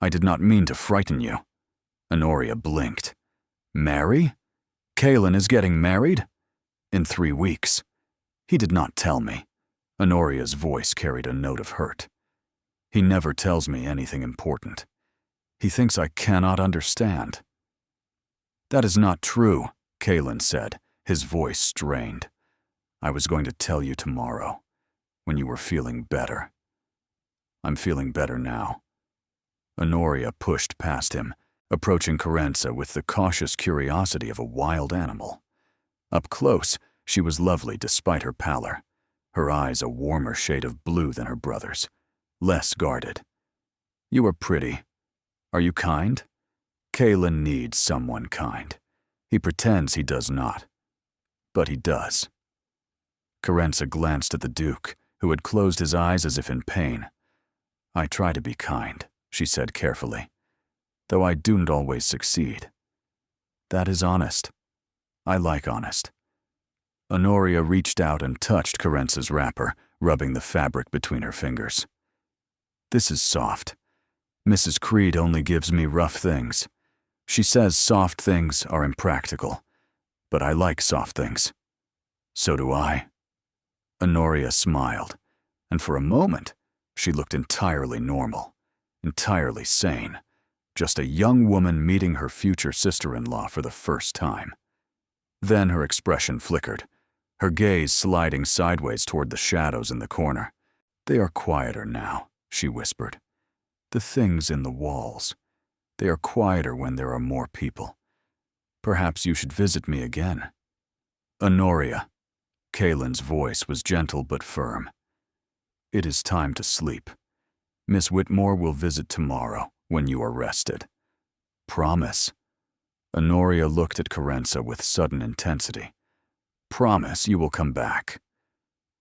I did not mean to frighten you." Honoria blinked. "Marry? Kaelin is getting married? In 3 weeks. He did not tell me." Honoria's voice carried a note of hurt. "He never tells me anything important. He thinks I cannot understand." "That is not true," Kaelin said, his voice strained. "I was going to tell you tomorrow, when you were feeling better. I'm feeling better now." Honoria pushed past him, approaching Carenza with the cautious curiosity of a wild animal. Up close, she was lovely despite her pallor, her eyes a warmer shade of blue than her brother's, less guarded. "You are pretty. Are you kind?" Kaelin needs someone kind. He pretends he does not, but he does. Carenza glanced at the Duke, who had closed his eyes as if in pain. "I try to be kind," she said carefully, "though I don't always succeed. That is honest. I like honest." Honoria reached out and touched Carence's wrapper, rubbing the fabric between her fingers. This is soft. Mrs. Creed only gives me rough things. She says soft things are impractical, but I like soft things. So do I. Honoria smiled, and for a moment, she looked entirely normal, entirely sane, just a young woman meeting her future sister-in-law for the first time. Then her expression flickered, her gaze sliding sideways toward the shadows in the corner. They are quieter now, she whispered. The things in the walls. They are quieter when there are more people. Perhaps you should visit me again. Honoria. Kaylin's voice was gentle but firm. It is time to sleep. Miss Whitmore will visit tomorrow when you are rested. Promise. Honoria looked at Carenza with sudden intensity. Promise you will come back.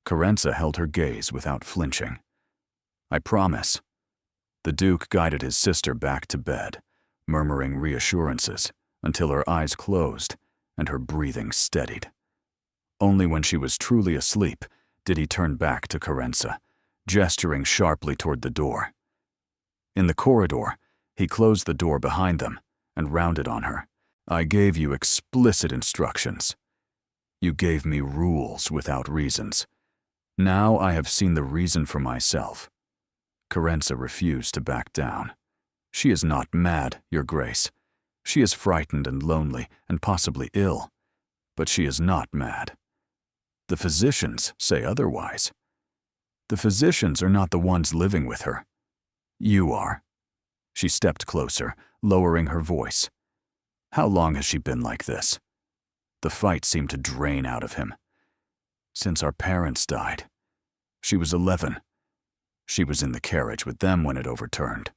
Carenza held her gaze without flinching. I promise. The Duke guided his sister back to bed, murmuring reassurances until her eyes closed and her breathing steadied. Only when she was truly asleep did he turn back to Carenza, gesturing sharply toward the door. In the corridor, he closed the door behind them and rounded on her. I gave you explicit instructions. You gave me rules without reasons. Now I have seen the reason for myself. Carenza refused to back down. She is not mad, Your Grace. She is frightened and lonely and possibly ill, but she is not mad. The physicians say otherwise. The physicians are not the ones living with her. You are. She stepped closer, lowering her voice. How long has she been like this? The fight seemed to drain out of him. Since our parents died. She was 11. She was in the carriage with them when it overturned.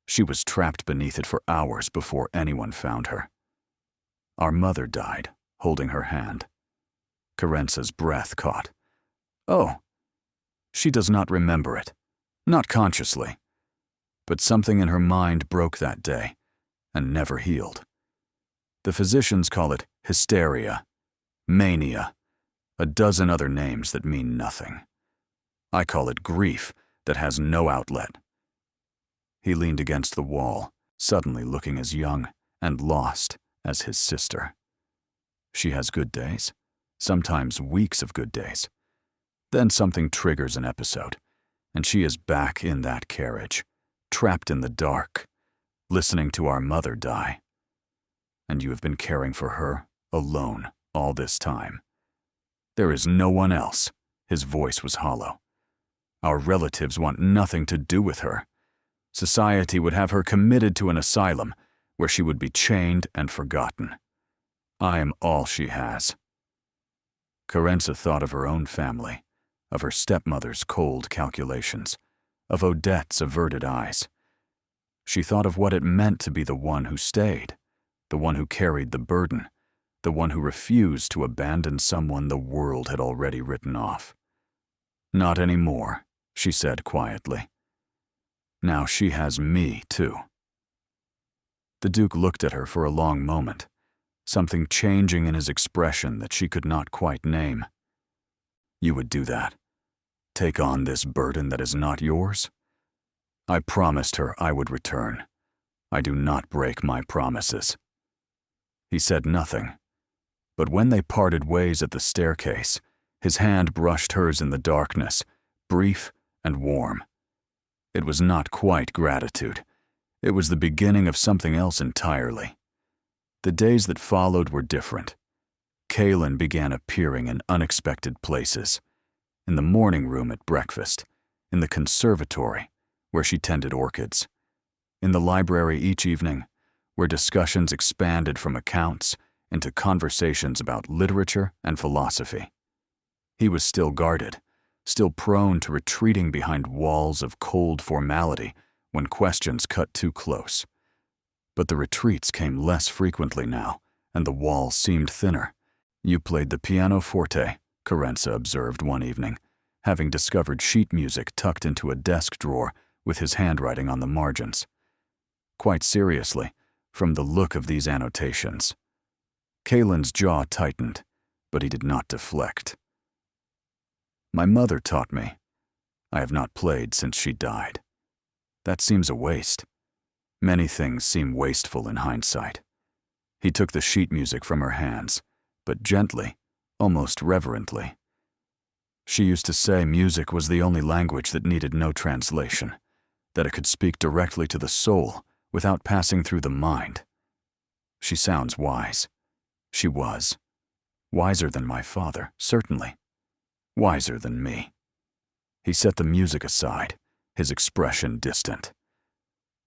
She was trapped beneath it for hours before anyone found her. Our mother died, holding her hand. Carenza's breath caught. Oh. She does not remember it. Not consciously. But something in her mind broke that day and never healed. The physicians call it hysteria, mania, a dozen other names that mean nothing. I call it grief that has no outlet. He leaned against the wall, suddenly looking as young and lost as his sister. She has good days, sometimes weeks of good days. Then something triggers an episode, and she is back in that carriage, trapped in the dark, listening to our mother die. And you have been caring for her alone all this time. There is no one else. His voice was hollow. Our relatives want nothing to do with her. Society would have her committed to an asylum where she would be chained and forgotten. I am all she has. Carenza thought of her own family, of her stepmother's cold calculations, of Odette's averted eyes. She thought of what it meant to be the one who stayed, the one who carried the burden, the one who refused to abandon someone the world had already written off. Not anymore, she said quietly. Now she has me, too. The Duke looked at her for a long moment, something changing in his expression that she could not quite name. You would do that? Take on this burden that is not yours? I promised her I would return. I do not break my promises. He said nothing, but when they parted ways at the staircase, his hand brushed hers in the darkness, brief and warm. It was not quite gratitude. It was the beginning of something else entirely. The days that followed were different. Kaylin began appearing in unexpected places. In the morning room at breakfast, in the conservatory, where she tended orchids, in the library each evening, where discussions expanded from accounts into conversations about literature and philosophy. He was still guarded, still prone to retreating behind walls of cold formality when questions cut too close. But the retreats came less frequently now, and the walls seemed thinner. You played the pianoforte, Carenza observed one evening, having discovered sheet music tucked into a desk drawer with his handwriting on the margins. Quite seriously, from the look of these annotations. Kaylin's jaw tightened, but he did not deflect. My mother taught me. I have not played since she died. That seems a waste. Many things seem wasteful in hindsight. He took the sheet music from her hands, but gently, almost reverently. She used to say music was the only language that needed no translation, that it could speak directly to the soul without passing through the mind. She sounds wise. She was. Wiser than my father, certainly. Wiser than me. He set the music aside, his expression distant.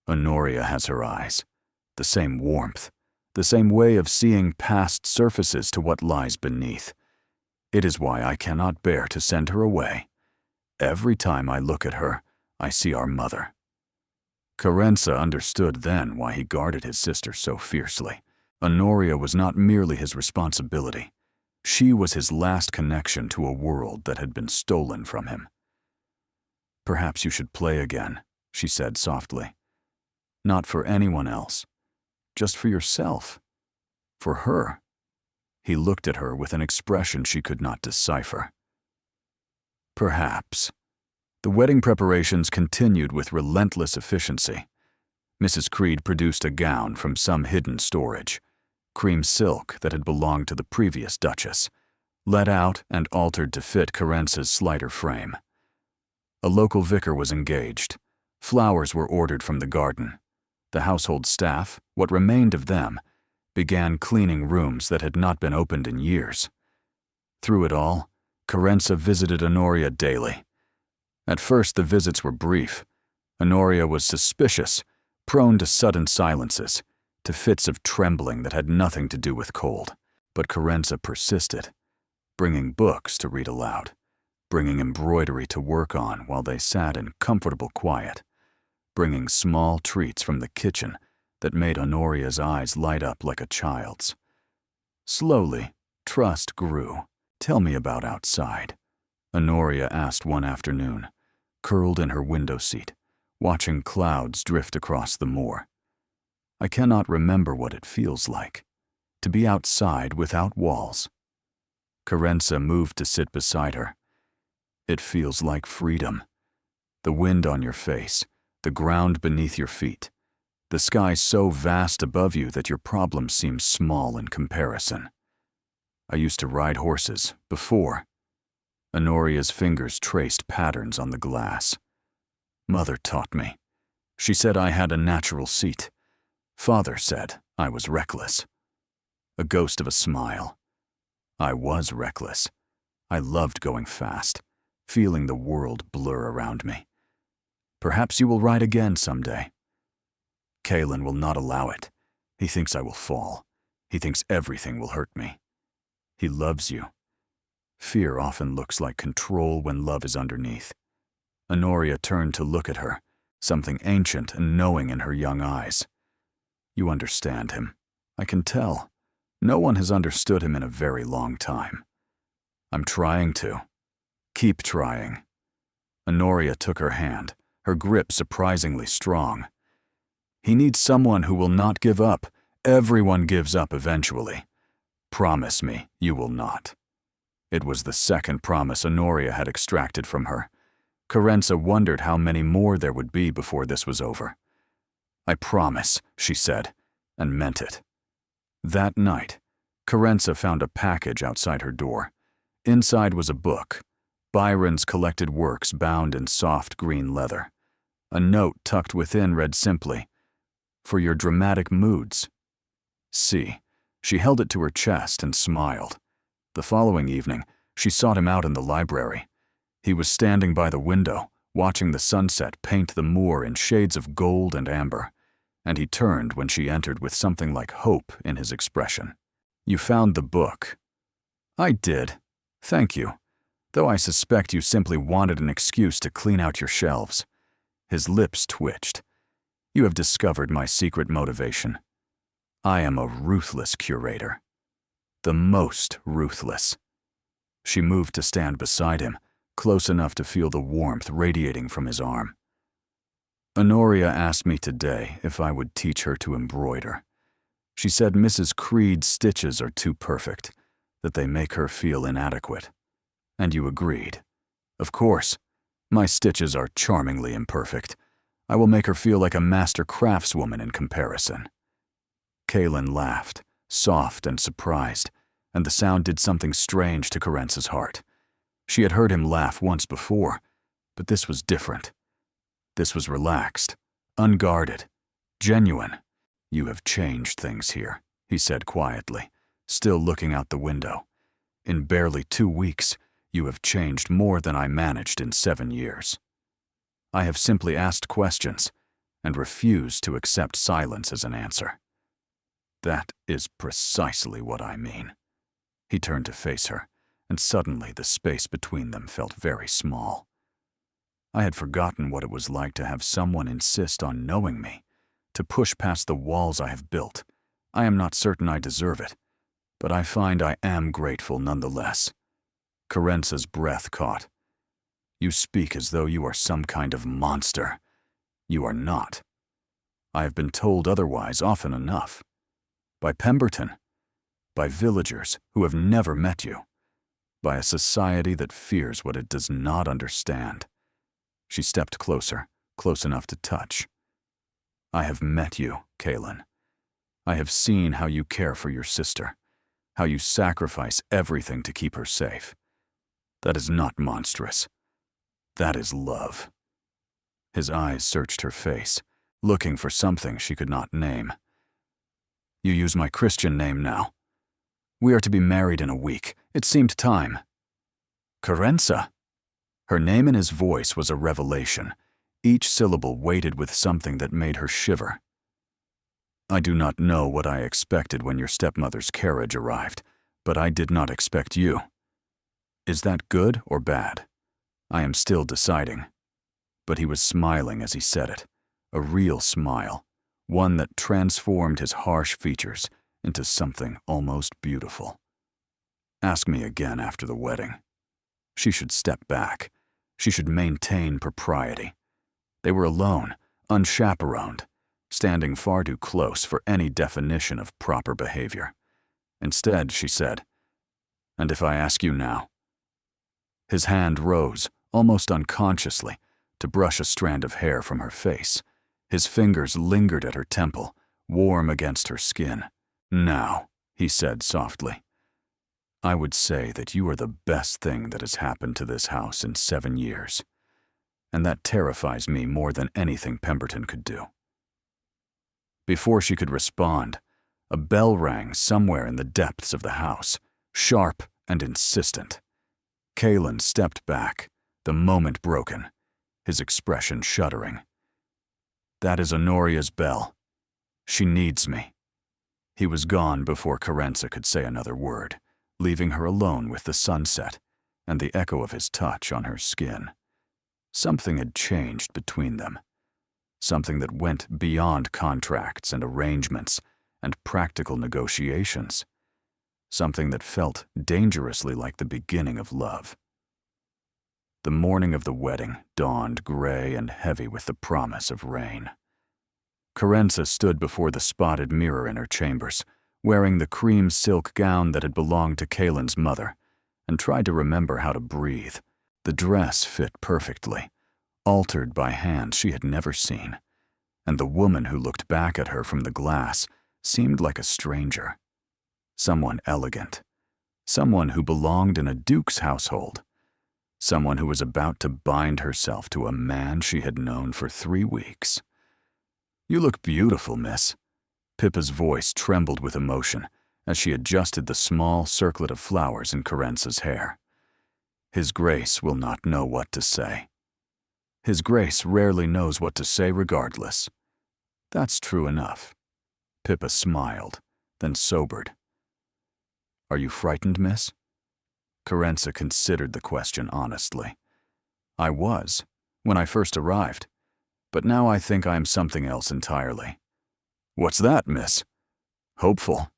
Honoria has her eyes, the same warmth, the same way of seeing past surfaces to what lies beneath. It is why I cannot bear to send her away. Every time I look at her, I see our mother. Carenza understood then why he guarded his sister so fiercely. Honoria was not merely his responsibility. She was his last connection to a world that had been stolen from him. "Perhaps you should play again," she said softly. "Not for anyone else. Just for yourself. For her." He looked at her with an expression she could not decipher. Perhaps. The wedding preparations continued with relentless efficiency. Mrs. Creed produced a gown from some hidden storage, cream silk that had belonged to the previous duchess, let out and altered to fit Carenza's slighter frame. A local vicar was engaged. Flowers were ordered from the garden. The household staff, what remained of them, began cleaning rooms that had not been opened in years. Through it all, Carenza visited Honoria daily. At first, the visits were brief. Honoria was suspicious, prone to sudden silences, to fits of trembling that had nothing to do with cold. But Carenza persisted, bringing books to read aloud, bringing embroidery to work on while they sat in comfortable quiet, bringing small treats from the kitchen that made Honoria's eyes light up like a child's. Slowly, trust grew. "Tell me about outside," Honoria asked one afternoon, curled in her window seat, watching clouds drift across the moor. "I cannot remember what it feels like, to be outside without walls." Carenza moved to sit beside her. "It feels like freedom. The wind on your face, the ground beneath your feet, the sky so vast above you that your problems seem small in comparison. I used to ride horses, before." Honoria's fingers traced patterns on the glass. "Mother taught me. She said I had a natural seat. Father said I was reckless." A ghost of a smile. I was reckless. I loved going fast, feeling the world blur around me. "Perhaps you will ride again someday." "Kalen will not allow it. He thinks I will fall. He thinks everything will hurt me. He loves you. Fear often looks like control when love is underneath." Honoria turned to look at her, something ancient and knowing in her young eyes. "You understand him. I can tell. No one has understood him in a very long time. I'm trying to. Keep trying." Honoria took her hand, her grip surprisingly strong. "He needs someone who will not give up. Everyone gives up eventually. Promise me you will not." It was the second promise Honoria had extracted from her. Carenza wondered how many more there would be before this was over. "I promise," she said, and meant it. That night, Carenza found a package outside her door. Inside was a book, Byron's collected works bound in soft green leather. A note tucked within read simply, "For your dramatic moods." See, she held it to her chest and smiled. The following evening, she sought him out in the library. He was standing by the window, watching the sunset paint the moor in shades of gold and amber, and he turned when she entered with something like hope in his expression. "You found the book." "I did. Thank you. Though I suspect you simply wanted an excuse to clean out your shelves." His lips twitched. "You have discovered my secret motivation. I am a ruthless curator. The most ruthless." She moved to stand beside him, close enough to feel the warmth radiating from his arm. "Honoria asked me today if I would teach her to embroider. She said Mrs. Creed's stitches are too perfect. that they make her feel inadequate. And you agreed. Of course, my stitches are charmingly imperfect. I will make her feel like a master craftswoman in comparison. Kaylin laughed, soft and surprised, and the sound did something strange to Carence's heart. She had heard him laugh once before, but this was different. This was relaxed, unguarded, genuine. You have changed things here, he said quietly, still looking out the window. In barely 2 weeks, you have changed more than I managed in 7 years. I have simply asked questions and refused to accept silence as an answer. That is precisely what I mean. He turned to face her, and suddenly the space between them felt very small. I had forgotten what it was like to have someone insist on knowing me, to push past the walls I have built. I am not certain I deserve it, but I find I am grateful nonetheless. Carence's breath caught. You speak as though you are some kind of monster. You are not. I have been told otherwise often enough. By Pemberton, by villagers who have never met you, by a society that fears what it does not understand. She stepped closer, close enough to touch. I have met you, Kaylin. I have seen how you care for your sister, how you sacrifice everything to keep her safe. That is not monstrous. That is love. His eyes searched her face, looking for something she could not name. You use my Christian name now. We are to be married in a week. It seemed time. Carence. Her name in his voice was a revelation. Each syllable weighted with something that made her shiver. I do not know what I expected when your stepmother's carriage arrived, but I did not expect you. Is that good or bad? I am still deciding. But he was smiling as he said it, a real smile, one that transformed his harsh features into something almost beautiful. Ask me again after the wedding. She should step back. She should maintain propriety. They were alone, unchaperoned, standing far too close for any definition of proper behavior. Instead, she said, "And if I ask you now?" His hand rose, almost unconsciously, to brush a strand of hair from her face. His fingers lingered at her temple, warm against her skin. Now, he said softly, I would say that you are the best thing that has happened to this house in 7 years, and that terrifies me more than anything Pemberton could do. Before she could respond, a bell rang somewhere in the depths of the house, sharp and insistent. Kaylin stepped back, the moment broken, his expression shuddering. That is Honoria's bell. She needs me. He was gone before Carence could say another word, leaving her alone with the sunset and the echo of his touch on her skin. Something had changed between them. Something that went beyond contracts and arrangements and practical negotiations. Something that felt dangerously like the beginning of love. The morning of the wedding dawned gray and heavy with the promise of rain. Carence stood before the spotted mirror in her chambers, wearing the cream silk gown that had belonged to Kaylin's mother, and tried to remember how to breathe. The dress fit perfectly, altered by hands she had never seen, and the woman who looked back at her from the glass seemed like a stranger. Someone elegant, someone who belonged in a duke's household, someone who was about to bind herself to a man she had known for 3 weeks. You look beautiful, miss. Pippa's voice trembled with emotion as she adjusted the small circlet of flowers in Carence's hair. His Grace will not know what to say. His Grace rarely knows what to say regardless. That's true enough. Pippa smiled, then sobered. Are you frightened, miss? Carence considered the question honestly. I was, when I first arrived, but now I think I am something else entirely. What's that, miss? Hopeful.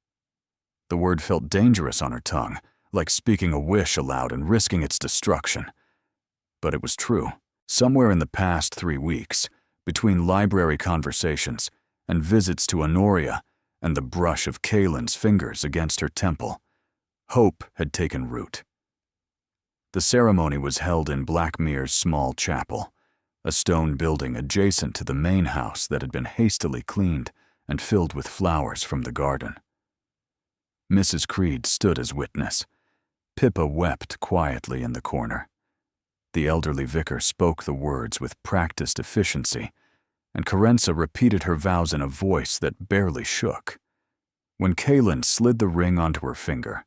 The word felt dangerous on her tongue, like speaking a wish aloud and risking its destruction. But it was true. Somewhere in the past 3 weeks, between library conversations and visits to Honoria and the brush of Kaylin's fingers against her temple, Hope had taken root. The ceremony was held in Blackmere's small chapel, a stone building adjacent to the main house that had been hastily cleaned and filled with flowers from the garden. Mrs. Creed stood as witness. Pippa wept quietly in the corner. The elderly vicar spoke the words with practiced efficiency, and Carenza repeated her vows in a voice that barely shook. When Kaelin slid the ring onto her finger,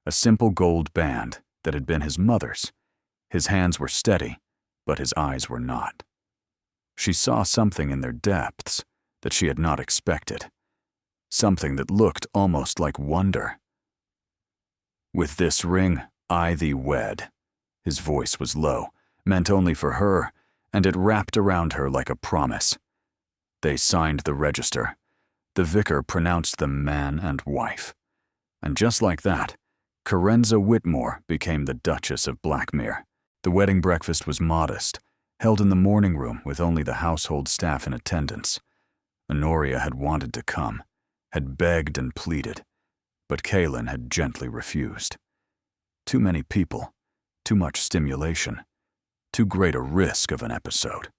a simple gold band that had been his mother's, his hands were steady, but his eyes were not. She saw something in their depths that she had not expected, something that looked almost like wonder. "With this ring, I thee wed." His voice was low, meant only for her, and it wrapped around her like a promise. They signed the register. The vicar pronounced them man and wife. And just like that, Carenza Whitmore became the Duchess of Blackmere. The wedding breakfast was modest, held in the morning room with only the household staff in attendance. Honoria had wanted to come, had begged and pleaded, but Kaelin had gently refused. Too many people, too much stimulation, too great a risk of an episode.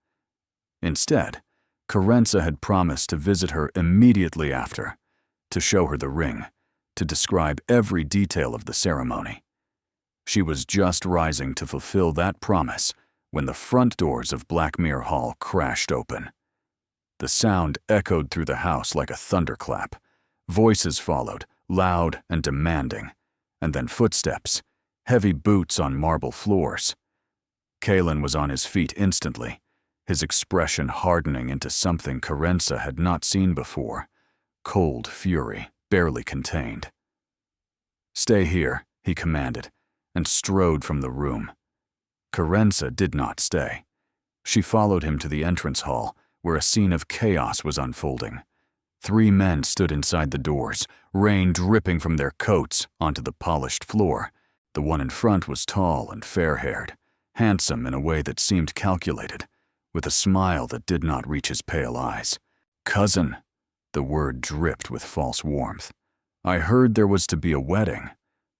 Instead, Carenza had promised to visit her immediately after, to show her the ring, to describe every detail of the ceremony. She was just rising to fulfill that promise when the front doors of Blackmere Hall crashed open. The sound echoed through the house like a thunderclap. Voices followed, loud and demanding, and then footsteps, heavy boots on marble floors. Kaelin was on his feet instantly, his expression hardening into something Carenza had not seen before, cold fury, barely contained. "Stay here," he commanded, and strode from the room. Carenza did not stay. She followed him to the entrance hall, where a scene of chaos was unfolding. 3 men stood inside the doors, rain dripping from their coats onto the polished floor. The one in front was tall and fair-haired, handsome in a way that seemed calculated, with a smile that did not reach his pale eyes. "Cousin," the word dripped with false warmth. "I heard there was to be a wedding.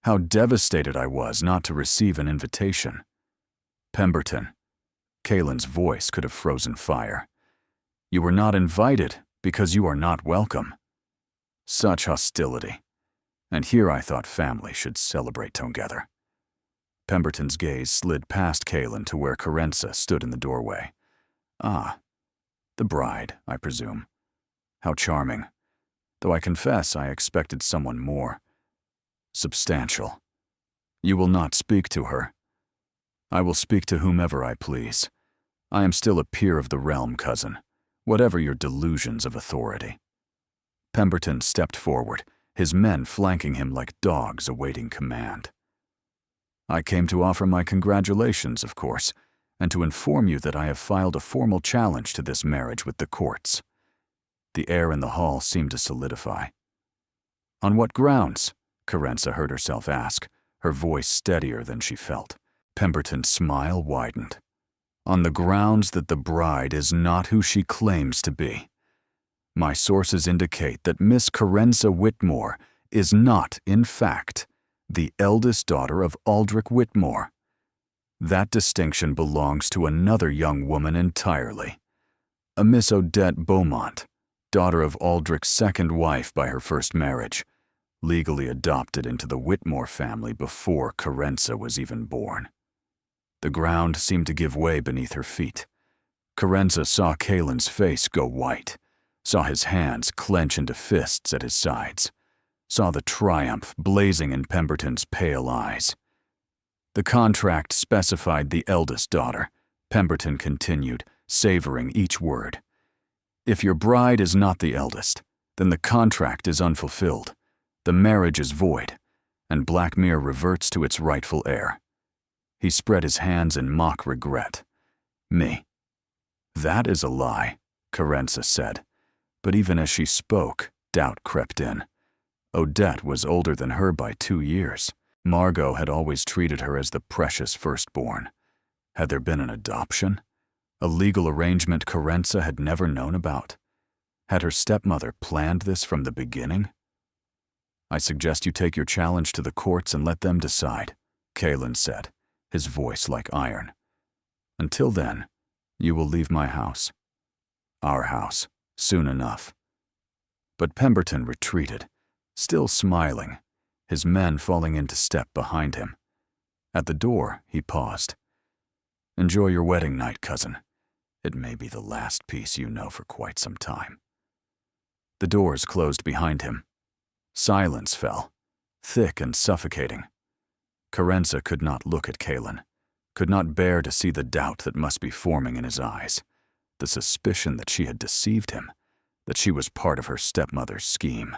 How devastated I was not to receive an invitation." "Pemberton." Kaelin's voice could have frozen fire. "You were not invited because you are not welcome." Such hostility. And here I thought family should celebrate together. Pemberton's gaze slid past Kaelin to where Carenza stood in the doorway. "Ah, the bride, I presume. How charming. Though I confess I expected someone more substantial. You will not speak to her." "I will speak to whomever I please. I am still a peer of the realm, cousin, whatever your delusions of authority." Pemberton stepped forward, his men flanking him like dogs awaiting command. "I came to offer my congratulations, of course, and to inform you that I have filed a formal challenge to this marriage with the courts." The air in the hall seemed to solidify. "On what grounds?" Carenza heard herself ask, her voice steadier than she felt. Pemberton's smile widened. "On the grounds that the bride is not who she claims to be. My sources indicate that Miss Carenza Whitmore is not, in fact, the eldest daughter of Aldrich Whitmore. That distinction belongs to another young woman entirely, a Miss Odette Beaumont, daughter of Aldrich's second wife by her first marriage, legally adopted into the Whitmore family before Carenza was even born." The ground seemed to give way beneath her feet. Carenza saw Kaelin's face go white, saw his hands clench into fists at his sides, saw the triumph blazing in Pemberton's pale eyes. "The contract specified the eldest daughter," Pemberton continued, savoring each word. "If your bride is not the eldest, then the contract is unfulfilled, the marriage is void, and Blackmere reverts to its rightful heir." He spread his hands in mock regret. "Me." "That is a lie," Carenza said, but even as she spoke, doubt crept in. Odette was older than her by 2 years. Margot had always treated her as the precious firstborn. Had there been an adoption? A legal arrangement Carenza had never known about? Had her stepmother planned this from the beginning? I suggest you take your challenge to the courts and let them decide, Kalen said, his voice like iron. Until then, you will leave my house. Our house, soon enough. But Pemberton retreated, still smiling, his men falling into step behind him. At the door, he paused. Enjoy your wedding night, cousin. It may be the last peace you know for quite some time. The doors closed behind him. Silence fell, thick and suffocating. Carenza could not look at Kalen, could not bear to see the doubt that must be forming in his eyes, the suspicion that she had deceived him, that she was part of her stepmother's scheme.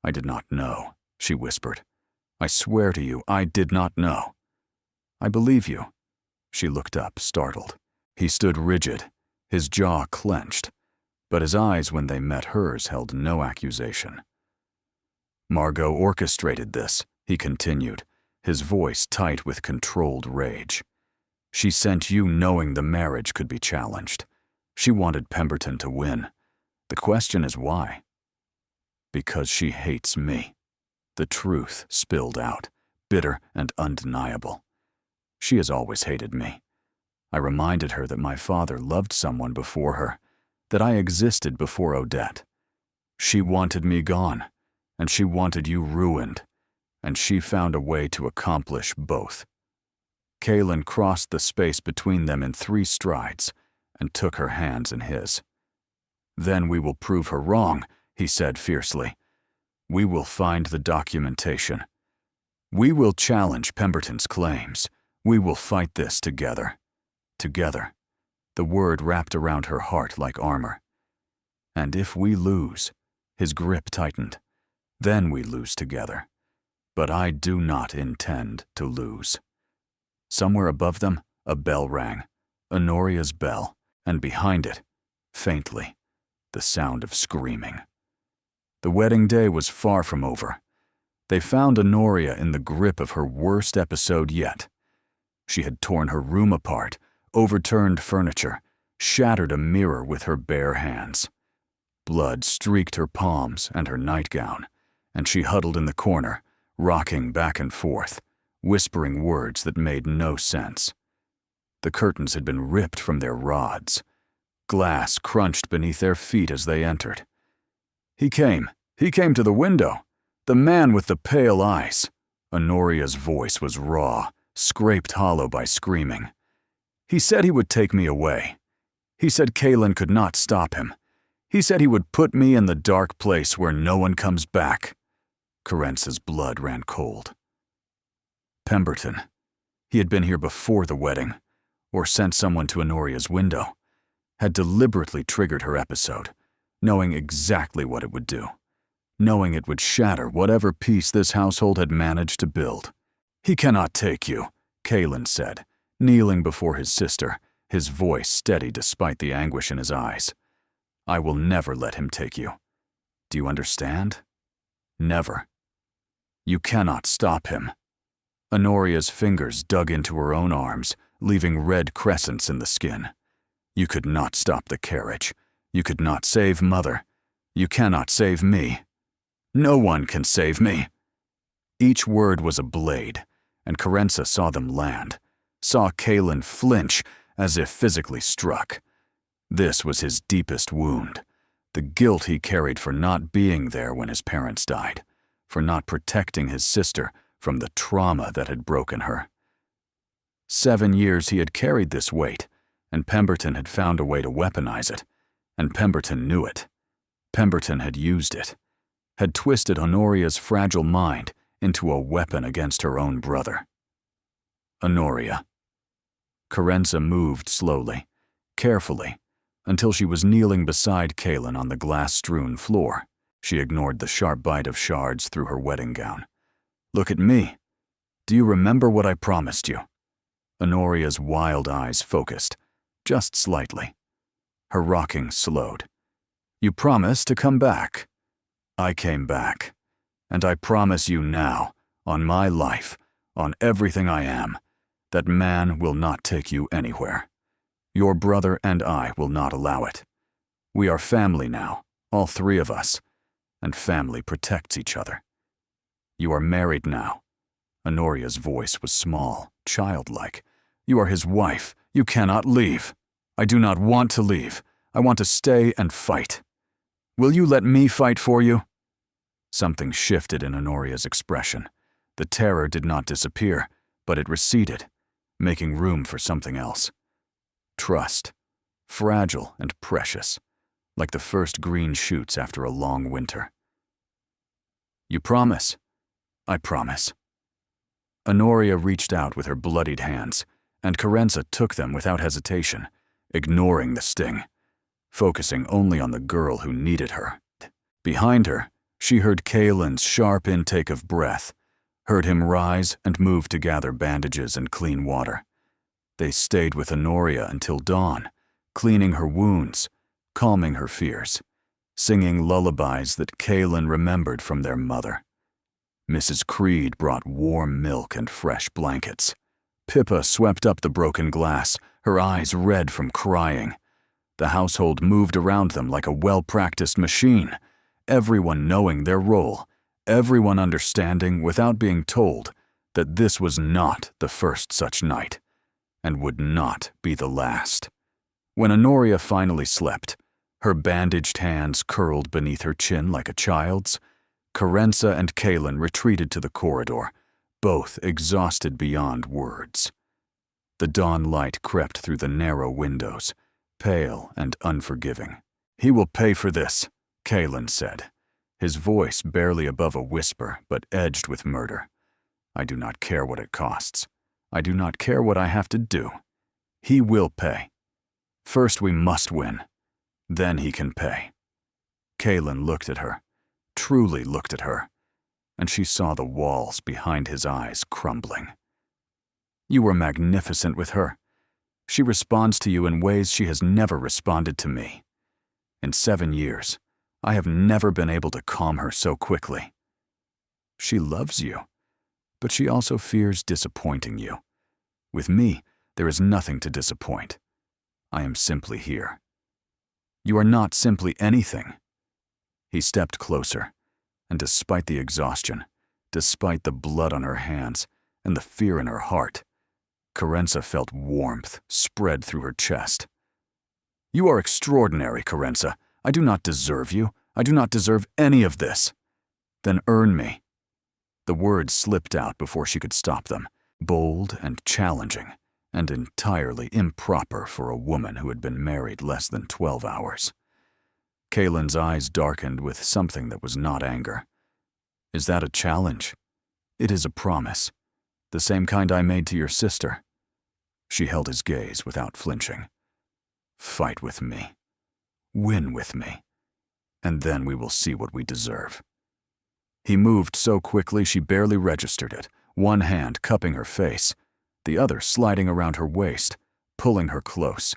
I did not know, she whispered. I swear to you, I did not know. I believe you. She looked up, startled. He stood rigid, his jaw clenched, but his eyes, when they met hers, held no accusation. Margot orchestrated this, he continued, his voice tight with controlled rage. She sent you knowing the marriage could be challenged. She wanted Pemberton to win. The question is why? Because she hates me. The truth spilled out, bitter and undeniable. She has always hated me. I reminded her that my father loved someone before her, that I existed before Odette. She wanted me gone, and she wanted you ruined, and she found a way to accomplish both. Kalen crossed the space between them in 3 strides and took her hands in his. Then we will prove her wrong, he said fiercely. We will find the documentation. We will challenge Pemberton's claims. We will fight this together. Together. The word wrapped around her heart like armor. And if we lose, his grip tightened, then we lose together. But I do not intend to lose. Somewhere above them, a bell rang, Honoria's bell, and behind it, faintly, the sound of screaming. The wedding day was far from over. They found Honoria in the grip of her worst episode yet. She had torn her room apart, overturned furniture, shattered a mirror with her bare hands. Blood streaked her palms and her nightgown, and she huddled in the corner, rocking back and forth, whispering words that made no sense. The curtains had been ripped from their rods. Glass crunched beneath their feet as they entered. He came to the window. The man with the pale eyes. Honoria's voice was raw, scraped hollow by screaming. He said he would take me away. He said Kalen could not stop him. He said he would put me in the dark place where no one comes back. Carenza's blood ran cold. Pemberton. He had been here before the wedding, or sent someone to Honoria's window, had deliberately triggered her episode, knowing exactly what it would do, knowing it would shatter whatever peace this household had managed to build. He cannot take you, Kalen said, kneeling before his sister, his voice steady despite the anguish in his eyes. I will never let him take you. Do you understand? Never. You cannot stop him. Honoria's fingers dug into her own arms, leaving red crescents in the skin. You could not stop the carriage. You could not save Mother. You cannot save me. No one can save me. Each word was a blade, and Carenza saw them land, saw Kalen flinch as if physically struck. This was his deepest wound, the guilt he carried for not being there when his parents died, for not protecting his sister from the trauma that had broken her. 7 years he had carried this weight, and Pemberton had found a way to weaponize it, and Pemberton knew it. Pemberton had used it, had twisted Honoria's fragile mind into a weapon against her own brother. Honoria. Carenza moved slowly, carefully, until she was kneeling beside Kalen on the glass-strewn floor. She ignored the sharp bite of shards through her wedding gown. Look at me. Do you remember what I promised you? Honoria's wild eyes focused, just slightly. Her rocking slowed. You promised to come back. I came back. And I promise you now, on my life, on everything I am, that man will not take you anywhere. Your brother and I will not allow it. We are family now, all 3 of us, and family protects each other. You are married now. Honoria's voice was small, childlike. You are his wife. You cannot leave. I do not want to leave. I want to stay and fight. Will you let me fight for you? Something shifted in Honoria's expression. The terror did not disappear, but it receded, making room for something else. Trust, fragile and precious, like the first green shoots after a long winter. You promise? I promise. Honoria reached out with her bloodied hands, and Carenza took them without hesitation, ignoring the sting, focusing only on the girl who needed her. Behind her, she heard Kaelin's sharp intake of breath, heard him rise and move to gather bandages and clean water. They stayed with Honoria until dawn, cleaning her wounds, calming her fears, singing lullabies that Kaelin remembered from their mother. Mrs. Creed brought warm milk and fresh blankets. Pippa swept up the broken glass, her eyes red from crying. The household moved around them like a well-practiced machine, everyone knowing their role, everyone understanding without being told that this was not the first such night, and would not be the last. When Honoria finally slept, her bandaged hands curled beneath her chin like a child's, Carenza and Kaelin retreated to the corridor, both exhausted beyond words. The dawn light crept through the narrow windows, pale and unforgiving. He will pay for this, Kaelin said, his voice barely above a whisper but edged with murder. I do not care what it costs. I do not care what I have to do. He will pay. First we must win. Then he can pay. Kaelin looked at her, truly looked at her, and she saw the walls behind his eyes crumbling. You were magnificent with her. She responds to you in ways she has never responded to me. In 7 years, I have never been able to calm her so quickly. She loves you, but she also fears disappointing you. With me, there is nothing to disappoint. I am simply here. You are not simply anything. He stepped closer, and despite the exhaustion, despite the blood on her hands and the fear in her heart, Carenza felt warmth spread through her chest. You are extraordinary, Carenza. I do not deserve you. I do not deserve any of this. Then earn me. The words slipped out before she could stop them, bold and challenging, and entirely improper for a woman who had been married less than 12 hours. Kaelin's eyes darkened with something that was not anger. Is that a challenge? It is a promise, the same kind I made to your sister. She held his gaze without flinching. Fight with me. Win with me. And then we will see what we deserve. He moved so quickly she barely registered it, one hand cupping her face, the other sliding around her waist, pulling her close.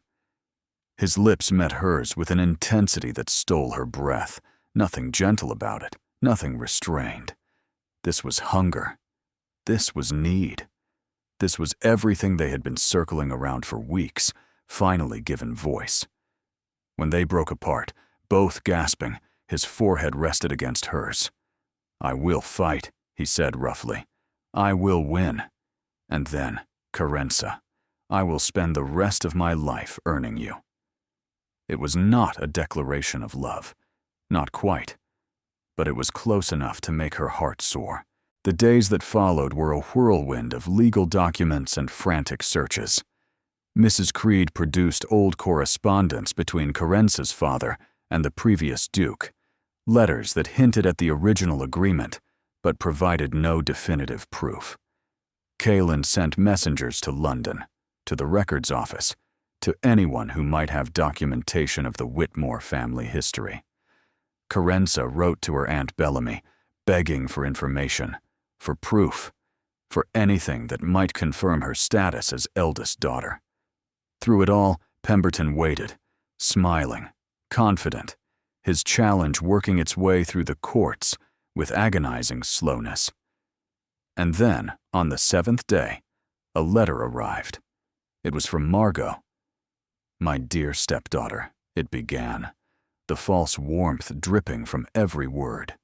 His lips met hers with an intensity that stole her breath, nothing gentle about it, nothing restrained. This was hunger. This was need. This was everything they had been circling around for weeks, finally given voice. When they broke apart, both gasping, his forehead rested against hers. I will fight, he said roughly. I will win. And then, Carenza, I will spend the rest of my life earning you. It was not a declaration of love. Not quite. But it was close enough to make her heart soar. The days that followed were a whirlwind of legal documents and frantic searches. Mrs. Creed produced old correspondence between Carenza's father and the previous duke, letters that hinted at the original agreement, but provided no definitive proof. Kaelin sent messengers to London, to the records office, to anyone who might have documentation of the Whitmore family history. Carenza wrote to her Aunt Bellamy, begging for information, for proof, for anything that might confirm her status as eldest daughter. Through it all, Pemberton waited, smiling, confident, his challenge working its way through the courts with agonizing slowness. And then, on the 7th day, a letter arrived. It was from Margot. My dear stepdaughter, it began, the false warmth dripping from every word.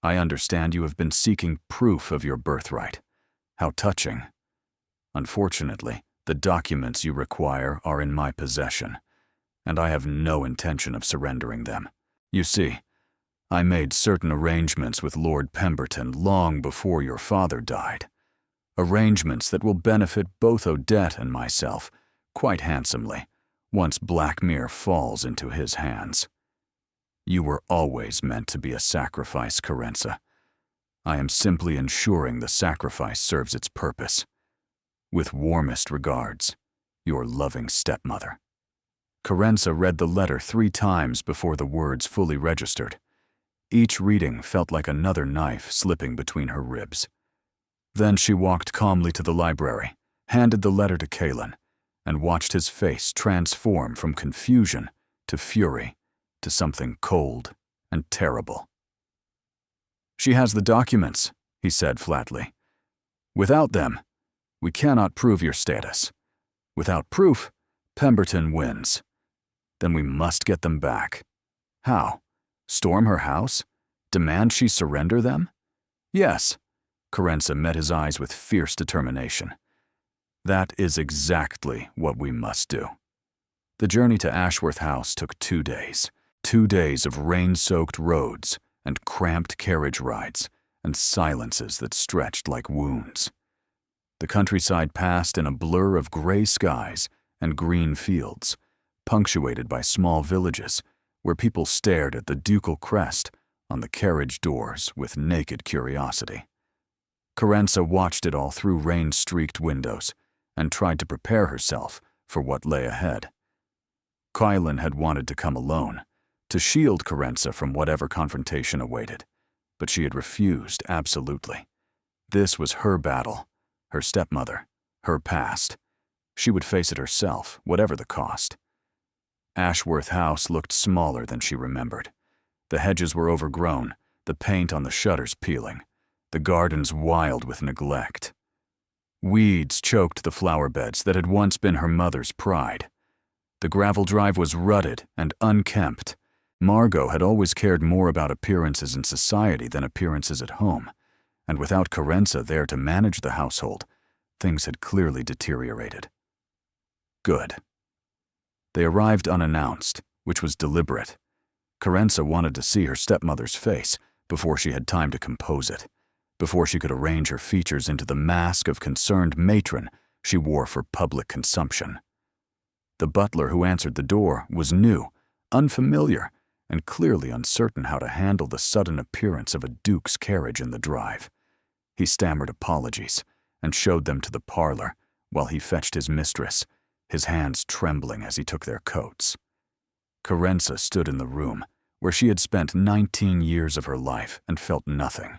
I understand you have been seeking proof of your birthright. How touching. Unfortunately, the documents you require are in my possession, and I have no intention of surrendering them. You see, I made certain arrangements with Lord Pemberton long before your father died. Arrangements that will benefit both Odette and myself quite handsomely once Blackmere falls into his hands. You were always meant to be a sacrifice, Carenza. I am simply ensuring the sacrifice serves its purpose. With warmest regards, your loving stepmother. Carenza read the letter 3 times before the words fully registered. Each reading felt like another knife slipping between her ribs. Then she walked calmly to the library, handed the letter to Kalen, and watched his face transform from confusion to fury to something cold and terrible. She has the documents, he said flatly. Without them, we cannot prove your status. Without proof, Pemberton wins. Then we must get them back. How? Storm her house? Demand she surrender them? Yes. Carenza met his eyes with fierce determination. That is exactly what we must do. The journey to Ashworth House took 2 days. 2 days of rain-soaked roads and cramped carriage rides and silences that stretched like wounds. The countryside passed in a blur of gray skies and green fields, punctuated by small villages where people stared at the ducal crest on the carriage doors with naked curiosity. Carenza watched it all through rain-streaked windows and tried to prepare herself for what lay ahead. Kylan had wanted to come alone, to shield Carenza from whatever confrontation awaited, but she had refused absolutely. This was her battle, her stepmother, her past. She would face it herself, whatever the cost. Ashworth House looked smaller than she remembered. The hedges were overgrown, the paint on the shutters peeling, the gardens wild with neglect. Weeds choked the flower beds that had once been her mother's pride. The gravel drive was rutted and unkempt. Margot had always cared more about appearances in society than appearances at home, and without Carenza there to manage the household, things had clearly deteriorated. Good. They arrived unannounced, which was deliberate. Carenza wanted to see her stepmother's face before she had time to compose it, before she could arrange her features into the mask of concerned matron she wore for public consumption. The butler who answered the door was new, unfamiliar, and clearly uncertain how to handle the sudden appearance of a duke's carriage in the drive. He stammered apologies and showed them to the parlor while he fetched his mistress, his hands trembling as he took their coats. Carenza stood in the room where she had spent 19 years of her life and felt nothing.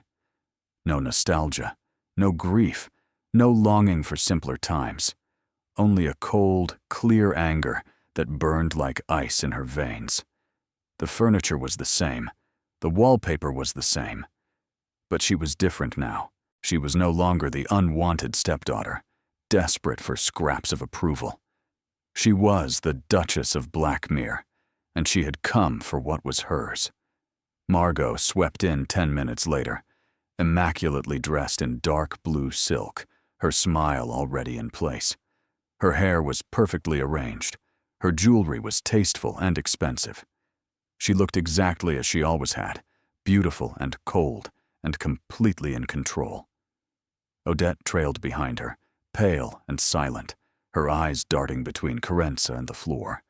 No nostalgia, no grief, no longing for simpler times. Only a cold, clear anger that burned like ice in her veins. The furniture was the same. The wallpaper was the same. But she was different now. She was no longer the unwanted stepdaughter, desperate for scraps of approval. She was the Duchess of Blackmere, and she had come for what was hers. Margot swept in 10 minutes later, immaculately dressed in dark blue silk, her smile already in place. Her hair was perfectly arranged. Her jewelry was tasteful and expensive. She looked exactly as she always had, beautiful and cold and completely in control. Odette trailed behind her, pale and silent, her eyes darting between Carenza and the floor.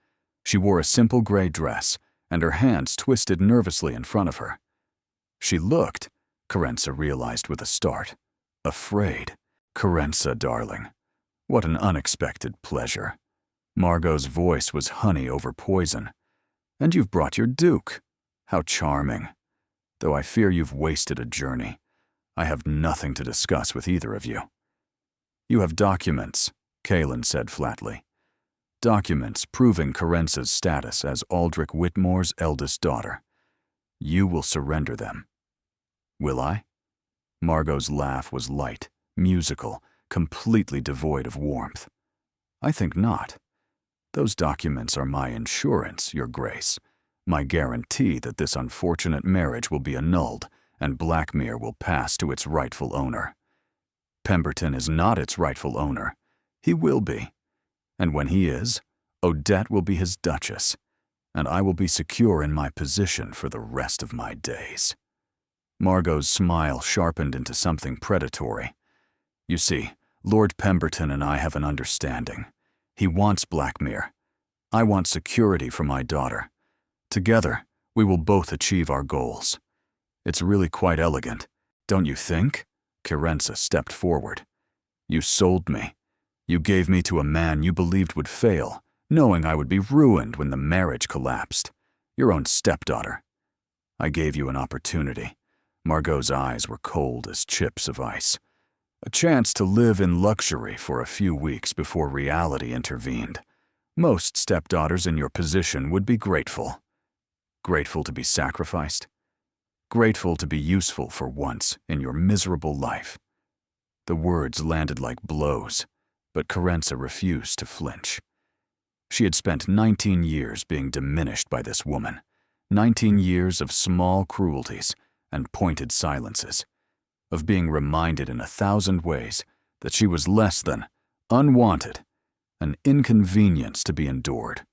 She wore a simple gray dress, and her hands twisted nervously in front of her. She looked, Carenza realized with a start, afraid. Carenza, darling. What an unexpected pleasure. Margot's voice was honey over poison. And you've brought your duke. How charming. Though I fear you've wasted a journey. I have nothing to discuss with either of you. You have documents, Kalen said flatly. Documents proving Carenza's status as Aldrich Whitmore's eldest daughter. You will surrender them. Will I? Margot's laugh was light, musical, completely devoid of warmth. I think not. Those documents are my insurance, Your Grace, my guarantee that this unfortunate marriage will be annulled and Blackmere will pass to its rightful owner. Pemberton is not its rightful owner. He will be. And when he is, Odette will be his duchess, and I will be secure in my position for the rest of my days." Margot's smile sharpened into something predatory. "You see, Lord Pemberton and I have an understanding. He wants Blackmere. I want security for my daughter. Together, we will both achieve our goals. It's really quite elegant, don't you think?" Kerensa stepped forward. "You sold me. You gave me to a man you believed would fail, knowing I would be ruined when the marriage collapsed. Your own stepdaughter. I gave you an opportunity." Margot's eyes were cold as chips of ice. "A chance to live in luxury for a few weeks before reality intervened. Most stepdaughters in your position would be grateful. Grateful to be sacrificed? Grateful to be useful for once in your miserable life." The words landed like blows, but Kerensa refused to flinch. She had spent 19 years being diminished by this woman, 19 years of small cruelties and pointed silences, of being reminded in 1,000 ways that she was less than, unwanted, an inconvenience to be endured.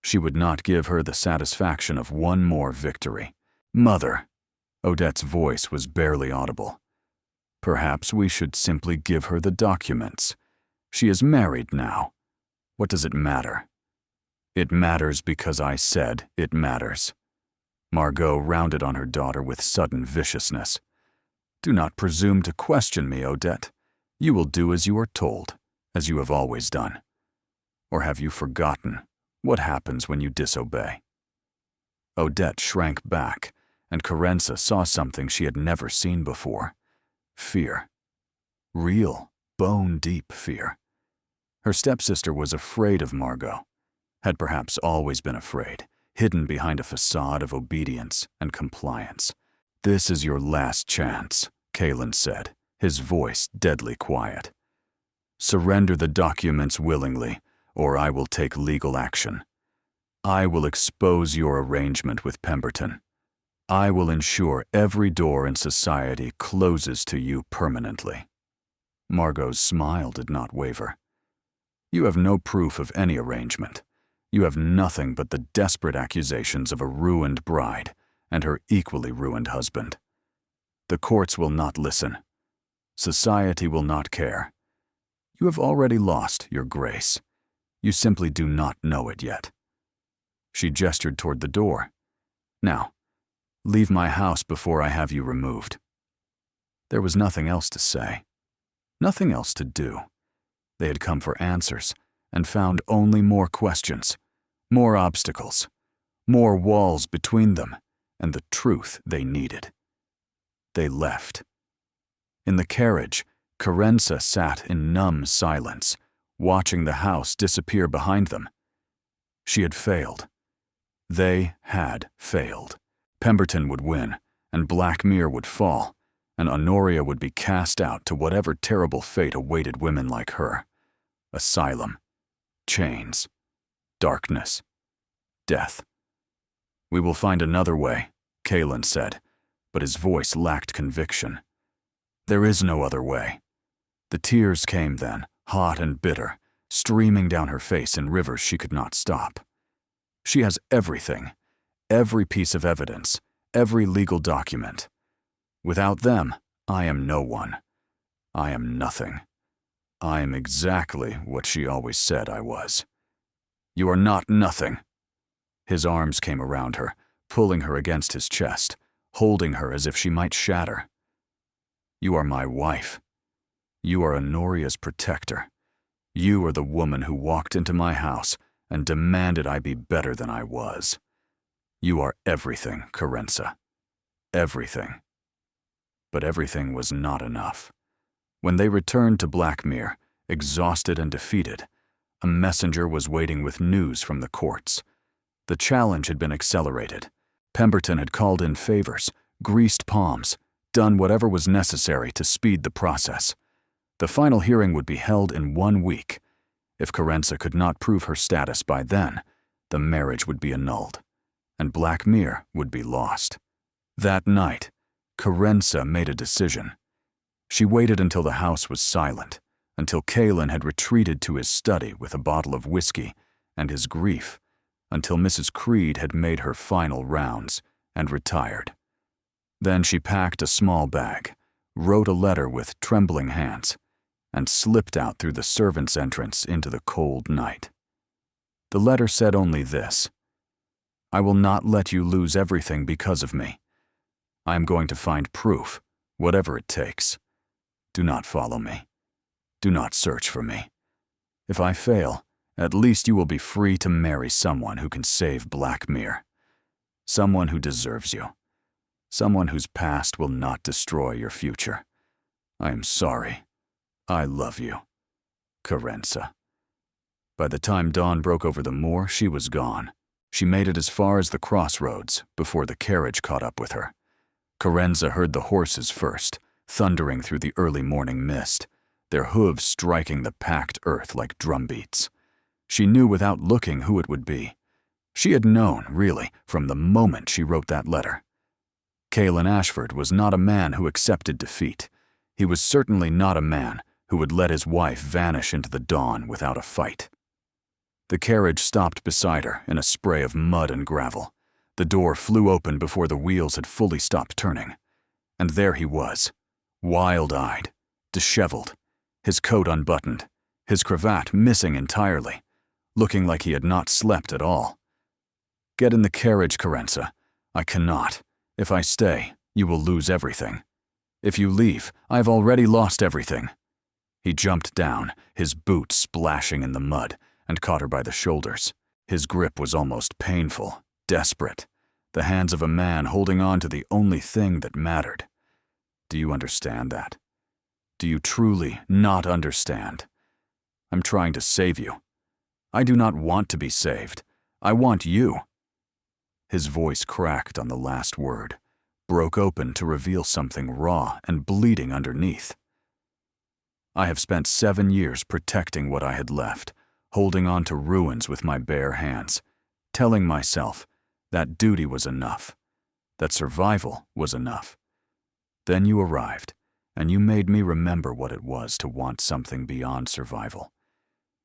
She would not give her the satisfaction of one more victory. "Mother," Odette's voice was barely audible. "Perhaps we should simply give her the documents. She is married now. What does it matter?" "It matters because I said it matters." Margot rounded on her daughter with sudden viciousness. "Do not presume to question me, Odette. You will do as you are told, as you have always done. Or have you forgotten what happens when you disobey?" Odette shrank back, and Kerensa saw something she had never seen before. Fear. Real, bone-deep fear. Her stepsister was afraid of Margot, had perhaps always been afraid, hidden behind a facade of obedience and compliance. "This is your last chance," Kalen said, his voice deadly quiet. "Surrender the documents willingly, or I will take legal action. I will expose your arrangement with Pemberton. I will ensure every door in society closes to you permanently." Margot's smile did not waver. "You have no proof of any arrangement. You have nothing but the desperate accusations of a ruined bride and her equally ruined husband. The courts will not listen. Society will not care. You have already lost your grace. You simply do not know it yet." She gestured toward the door. "Now, leave my house before I have you removed." There was nothing else to say, nothing else to do. They had come for answers and found only more questions, more obstacles, more walls between them and the truth they needed. They left. In the carriage, Kerensa sat in numb silence, watching the house disappear behind them. She had failed. They had failed. Pemberton would win, and Blackmere would fall, and Honoria would be cast out to whatever terrible fate awaited women like her. Asylum, chains, darkness, death. "We will find another way," Kalen said, but his voice lacked conviction. "There is no other way." The tears came then, hot and bitter, streaming down her face in rivers she could not stop. "She has everything, every piece of evidence, every legal document. Without them, I am no one. I am nothing. I am exactly what she always said I was." "You are not nothing." His arms came around her, pulling her against his chest, holding her as if she might shatter. "You are my wife. You are Honoria's protector. You are the woman who walked into my house and demanded I be better than I was. You are everything, Kerensa. Everything." But everything was not enough. When they returned to Blackmere, exhausted and defeated, a messenger was waiting with news from the courts. The challenge had been accelerated. Pemberton had called in favors, greased palms, done whatever was necessary to speed the process. The final hearing would be held in 1 week. If Kerensa could not prove her status by then, the marriage would be annulled, and Blackmere would be lost. That night, Carenza made a decision. She waited until the house was silent, until Kaelin had retreated to his study with a bottle of whiskey and his grief, until Mrs. Creed had made her final rounds and retired. Then she packed a small bag, wrote a letter with trembling hands, and slipped out through the servants' entrance into the cold night. The letter said only this: "I will not let you lose everything because of me. I am going to find proof, whatever it takes. Do not follow me. Do not search for me. If I fail, at least you will be free to marry someone who can save Blackmere. Someone who deserves you. Someone whose past will not destroy your future. I am sorry. I love you. Carenza." By the time dawn broke over the moor, she was gone. She made it as far as the crossroads before the carriage caught up with her. Carenza heard the horses first, thundering through the early morning mist, their hooves striking the packed earth like drumbeats. She knew without looking who it would be. She had known, really, from the moment she wrote that letter. Kaelin Ashford was not a man who accepted defeat. He was certainly not a man who would let his wife vanish into the dawn without a fight. The carriage stopped beside her in a spray of mud and gravel. The door flew open before the wheels had fully stopped turning. And there he was, wild-eyed, disheveled, his coat unbuttoned, his cravat missing entirely, looking like he had not slept at all. "Get in the carriage, Carenza. I cannot. If I stay, you will lose everything. If you leave, I have already lost everything." He jumped down, his boots splashing in the mud, and caught her by the shoulders. His grip was almost painful, desperate, the hands of a man holding on to the only thing that mattered. Do you understand that? Do you truly not understand? I'm trying to save you. I do not want to be saved. I want you. His voice cracked on the last word, broke open to reveal something raw and bleeding underneath. I have spent 7 years protecting what I had left, holding on to ruins with my bare hands, telling myself that duty was enough, that survival was enough. Then you arrived, and you made me remember what it was to want something beyond survival.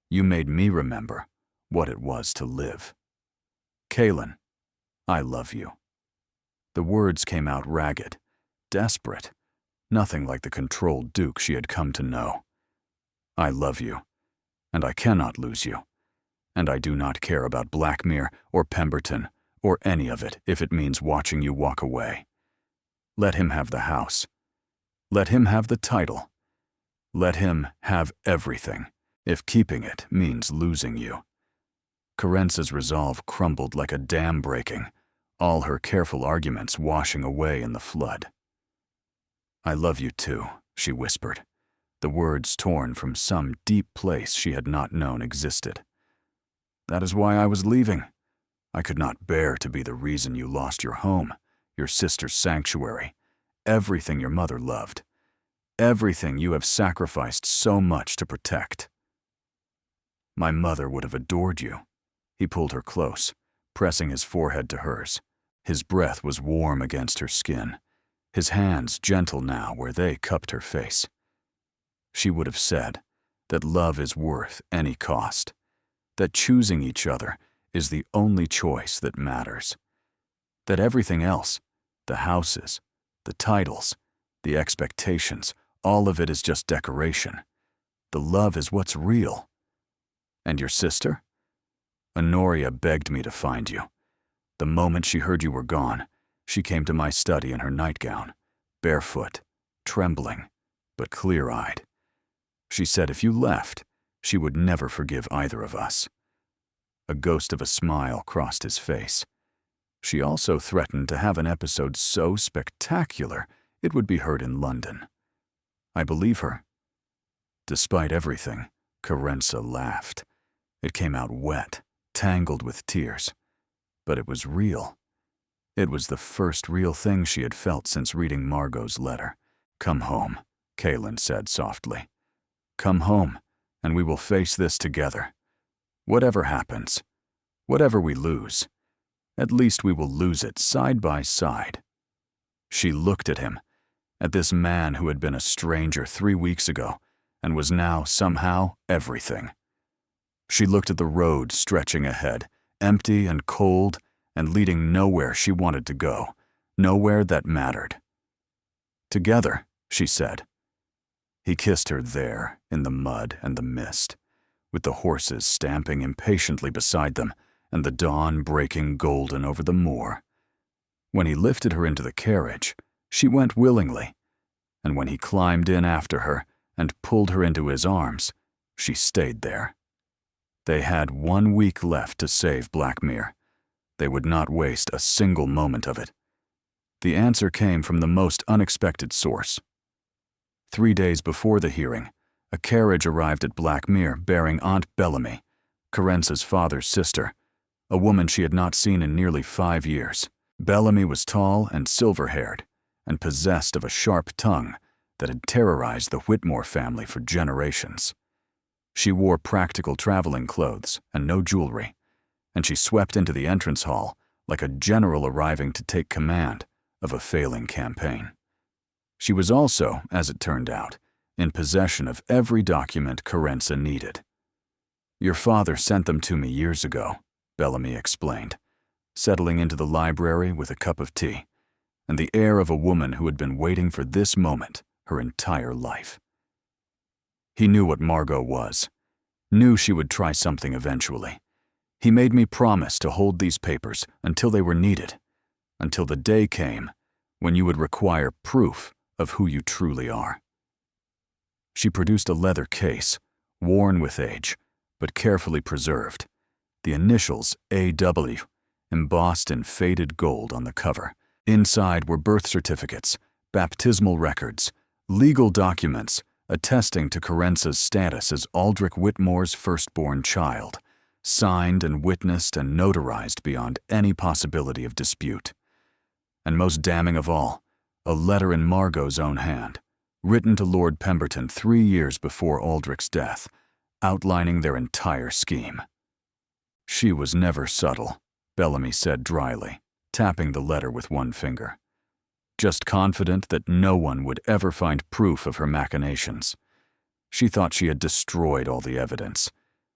You made me remember what it was to live. Kaelin, I love you. The words came out ragged, desperate, nothing like the controlled Duke she had come to know. I love you, and I cannot lose you, and I do not care about Blackmere or Pemberton or any of it if it means watching you walk away. Let him have the house. Let him have the title. Let him have everything, if keeping it means losing you. Carenza's resolve crumbled like a dam breaking, all her careful arguments washing away in the flood. I love you too, she whispered, the words torn from some deep place she had not known existed. That is why I was leaving. I could not bear to be the reason you lost your home, your sister's sanctuary, everything your mother loved, everything you have sacrificed so much to protect. My mother would have adored you. He pulled her close, pressing his forehead to hers. His breath was warm against her skin, his hands gentle now where they cupped her face. She would have said that love is worth any cost, that choosing each other is the only choice that matters, that everything else, the houses, the titles, the expectations, all of it is just decoration. The love is what's real. And your sister? Honoria begged me to find you. The moment she heard you were gone, she came to my study in her nightgown, barefoot, trembling, but clear-eyed. She said if you left, she would never forgive either of us. A ghost of a smile crossed his face. She also threatened to have an episode so spectacular it would be heard in London. I believe her. Despite everything, Carenza laughed. It came out wet, tangled with tears. But it was real. It was the first real thing she had felt since reading Margot's letter. Come home, Kaelin said softly. Come home, and we will face this together. Whatever happens, whatever we lose, at least we will lose it side by side. She looked at him, at this man who had been a stranger 3 weeks ago and was now somehow everything. She looked at the road stretching ahead, empty and cold and leading nowhere she wanted to go, nowhere that mattered. "Together," she said. He kissed her there in the mud and the mist, with the horses stamping impatiently beside them and the dawn breaking golden over the moor. When he lifted her into the carriage, she went willingly, and when he climbed in after her and pulled her into his arms, she stayed there. They had 1 week left to save Blackmere. They would not waste a single moment of it. The answer came from the most unexpected source. 3 days before the hearing, a carriage arrived at Blackmere bearing Aunt Bellamy, Carence's father's sister, a woman she had not seen in nearly 5 years. Bellamy was tall and silver-haired, and possessed of a sharp tongue that had terrorized the Whitmore family for generations. She wore practical traveling clothes and no jewelry, and she swept into the entrance hall like a general arriving to take command of a failing campaign. She was also, as it turned out, in possession of every document Carence needed. "Your father sent them to me years ago," Bellamy explained, settling into the library with a cup of tea, and the air of a woman who had been waiting for this moment her entire life. He knew what Margot was, knew she would try something eventually. "He made me promise to hold these papers until they were needed, until the day came when you would require proof of who you truly are." She produced a leather case, worn with age, but carefully preserved, the initials A.W. embossed in faded gold on the cover. Inside were birth certificates, baptismal records, legal documents attesting to Carence's status as Aldrich Whitmore's firstborn child, signed and witnessed and notarized beyond any possibility of dispute. And most damning of all, a letter in Margot's own hand, written to Lord Pemberton 3 years before Aldrich's death, outlining their entire scheme. "She was never subtle," Bellamy said dryly, tapping the letter with one finger. "Just confident that no one would ever find proof of her machinations. She thought she had destroyed all the evidence.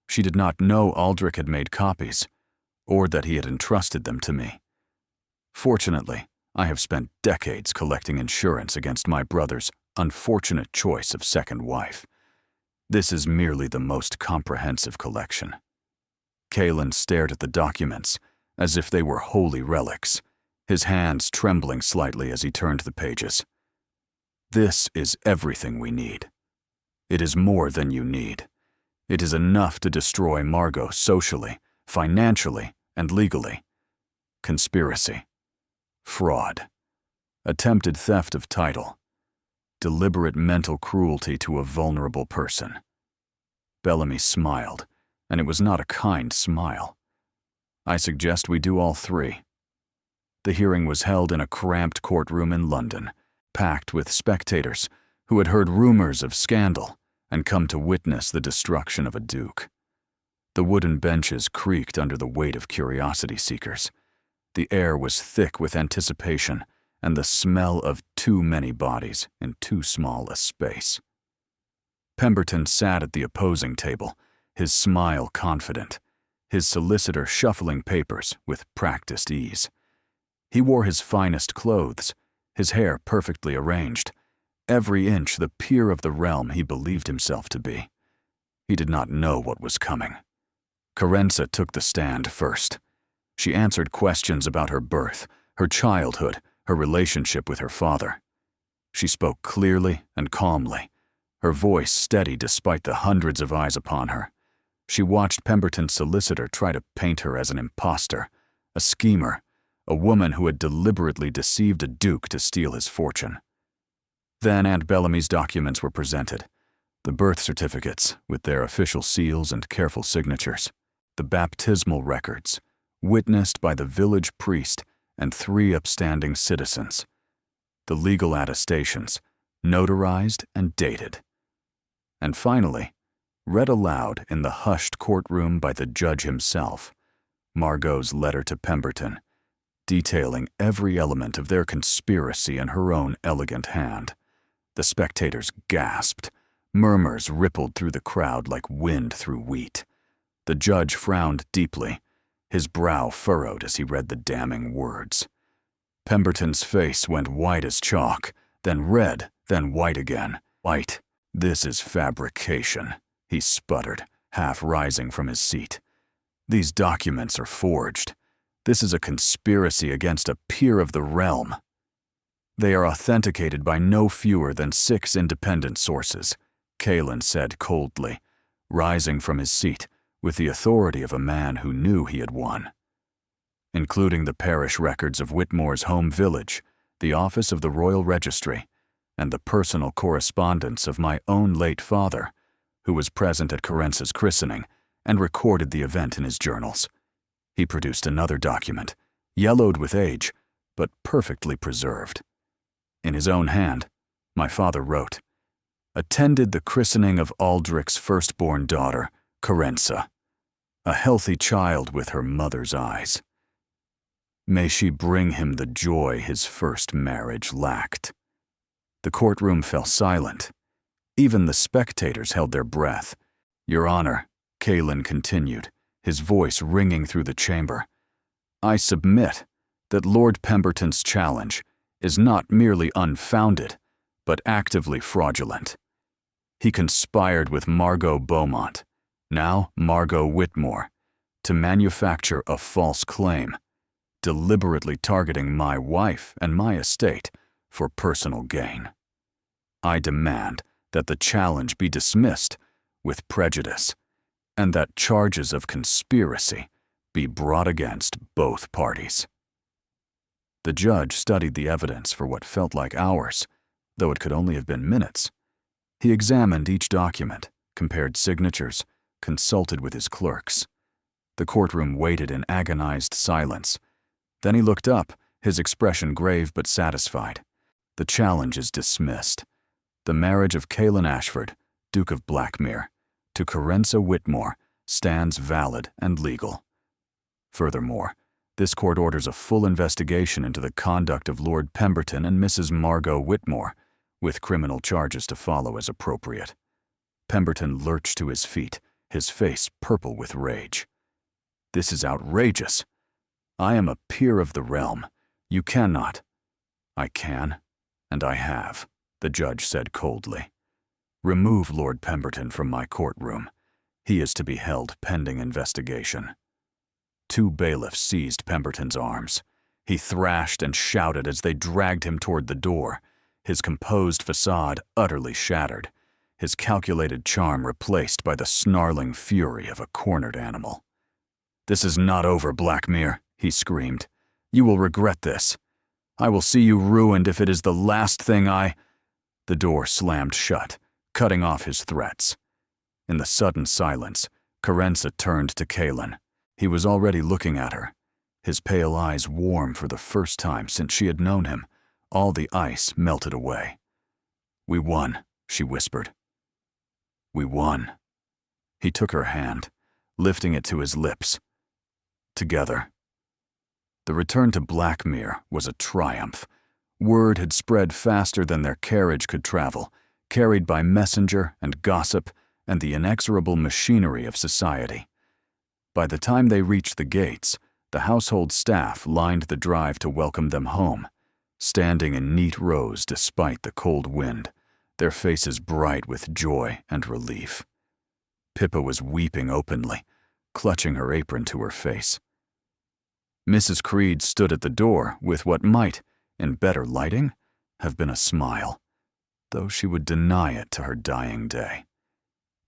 She did not know Aldrich had made copies, or that he had entrusted them to me. Fortunately, I have spent decades collecting insurance against my brother's unfortunate choice of second wife. This is merely the most comprehensive collection." Kalen stared at the documents as if they were holy relics, his hands trembling slightly as he turned the pages. "This is everything we need. It is more than you need. It is enough to destroy Margot socially, financially, and legally. Conspiracy, fraud, attempted theft of title, deliberate mental cruelty to a vulnerable person." Bellamy smiled, and it was not a kind smile. "I suggest we do all 3. The hearing was held in a cramped courtroom in London, packed with spectators who had heard rumors of scandal and come to witness the destruction of a duke. The wooden benches creaked under the weight of curiosity seekers. The air was thick with anticipation and the smell of too many bodies in too small a space. Pemberton sat at the opposing table, his smile confident, his solicitor shuffling papers with practiced ease. He wore his finest clothes, his hair perfectly arranged, every inch the peer of the realm he believed himself to be. He did not know what was coming. Carence took the stand first. She answered questions about her birth, her childhood, her relationship with her father. She spoke clearly and calmly, her voice steady despite the hundreds of eyes upon her. She watched Pemberton's solicitor try to paint her as an impostor, a schemer, a woman who had deliberately deceived a duke to steal his fortune. Then Aunt Bellamy's documents were presented, the birth certificates with their official seals and careful signatures, the baptismal records, witnessed by the village priest and 3 upstanding citizens, the legal attestations, notarized and dated. And finally, read aloud in the hushed courtroom by the judge himself, Margot's letter to Pemberton, detailing every element of their conspiracy in her own elegant hand. The spectators gasped. Murmurs rippled through the crowd like wind through wheat. The judge frowned deeply, his brow furrowed as he read the damning words. Pemberton's face went white as chalk, then red, then white again. White. "This is fabrication," he sputtered, half rising from his seat. "These documents are forged. This is a conspiracy against a peer of the realm. They are authenticated by no fewer than 6 independent sources," Kalen said coldly, rising from his seat with the authority of a man who knew he had won. "Including the parish records of Whitmore's home village, the office of the Royal Registry, and the personal correspondence of my own late father, who was present at Carence's christening and recorded the event in his journals." He produced another document, yellowed with age, but perfectly preserved. In his own hand, my father wrote, "Attended the christening of Aldrich's firstborn daughter, Carenca, a healthy child with her mother's eyes. May she bring him the joy his first marriage lacked." The courtroom fell silent. Even the spectators held their breath. "Your Honor," Kalen continued, his voice ringing through the chamber, "I submit that Lord Pemberton's challenge is not merely unfounded, but actively fraudulent. He conspired with Margot Beaumont, now Margot Whitmore, to manufacture a false claim, deliberately targeting my wife and my estate for personal gain. I demand that the challenge be dismissed with prejudice, and that charges of conspiracy be brought against both parties." The judge studied the evidence for what felt like hours, though it could only have been minutes. He examined each document, compared signatures, consulted with his clerks. The courtroom waited in agonized silence. Then he looked up, his expression grave but satisfied. "The challenge is dismissed. The marriage of Kalen Ashford, Duke of Blackmere, to Carenca Whitmore stands valid and legal. Furthermore, this court orders a full investigation into the conduct of Lord Pemberton and Mrs. Margot Whitmore, with criminal charges to follow as appropriate." Pemberton lurched to his feet, his face purple with rage. "This is outrageous. I am a peer of the realm. You cannot." "I can, and I have," the judge said coldly. "Remove Lord Pemberton from my courtroom. He is to be held pending investigation." 2 bailiffs seized Pemberton's arms. He thrashed and shouted as they dragged him toward the door, his composed facade utterly shattered, his calculated charm replaced by the snarling fury of a cornered animal. "This is not over, Blackmere," he screamed. "You will regret this. I will see you ruined if it is the last thing I—" The door slammed shut, cutting off his threats. In the sudden silence, Carenca turned to Kalen. He was already looking at her, his pale eyes warm for the first time since she had known him. All the ice melted away. "We won," she whispered. "We won." He took her hand, lifting it to his lips. "Together." The return to Blackmere was a triumph. Word had spread faster than their carriage could travel, carried by messenger and gossip and the inexorable machinery of society. By the time they reached the gates, the household staff lined the drive to welcome them home, standing in neat rows despite the cold wind, their faces bright with joy and relief. Pippa was weeping openly, clutching her apron to her face. Mrs. Creed stood at the door with what might, in better lighting, have been a smile, though she would deny it to her dying day.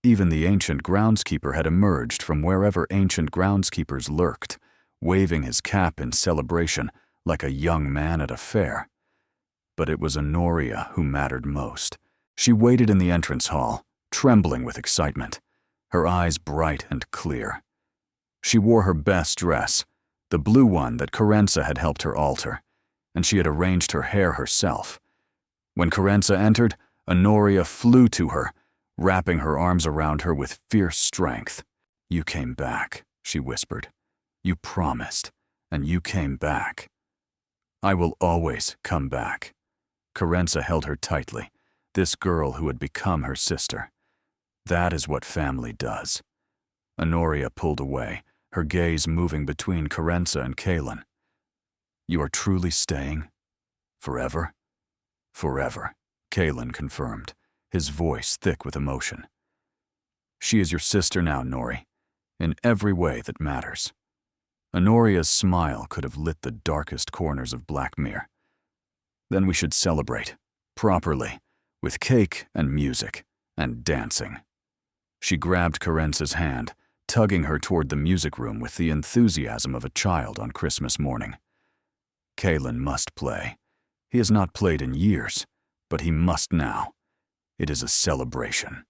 Even the ancient groundskeeper had emerged from wherever ancient groundskeepers lurked, waving his cap in celebration like a young man at a fair. But it was Honoria who mattered most. She waited in the entrance hall, trembling with excitement, her eyes bright and clear. She wore her best dress, the blue one that Carenca had helped her alter, and she had arranged her hair herself. When Carenca entered, Honoria flew to her, wrapping her arms around her with fierce strength. "You came back," she whispered. "You promised, and you came back." I will always come back. Carenza held her tightly, this girl who had become her sister. That is what family does. Honoria pulled away, her gaze moving between Carenza and Kaelin. You are truly staying? Forever? Forever, Kaelin confirmed, his voice thick with emotion. She is your sister now, Nori, in every way that matters. Honoria's smile could have lit the darkest corners of Blackmere. Then we should celebrate, properly, with cake and music and dancing. She grabbed Carenza's hand, tugging her toward the music room with the enthusiasm of a child on Christmas morning. Kaelin must play. He has not played in years, but he must now. It is a celebration.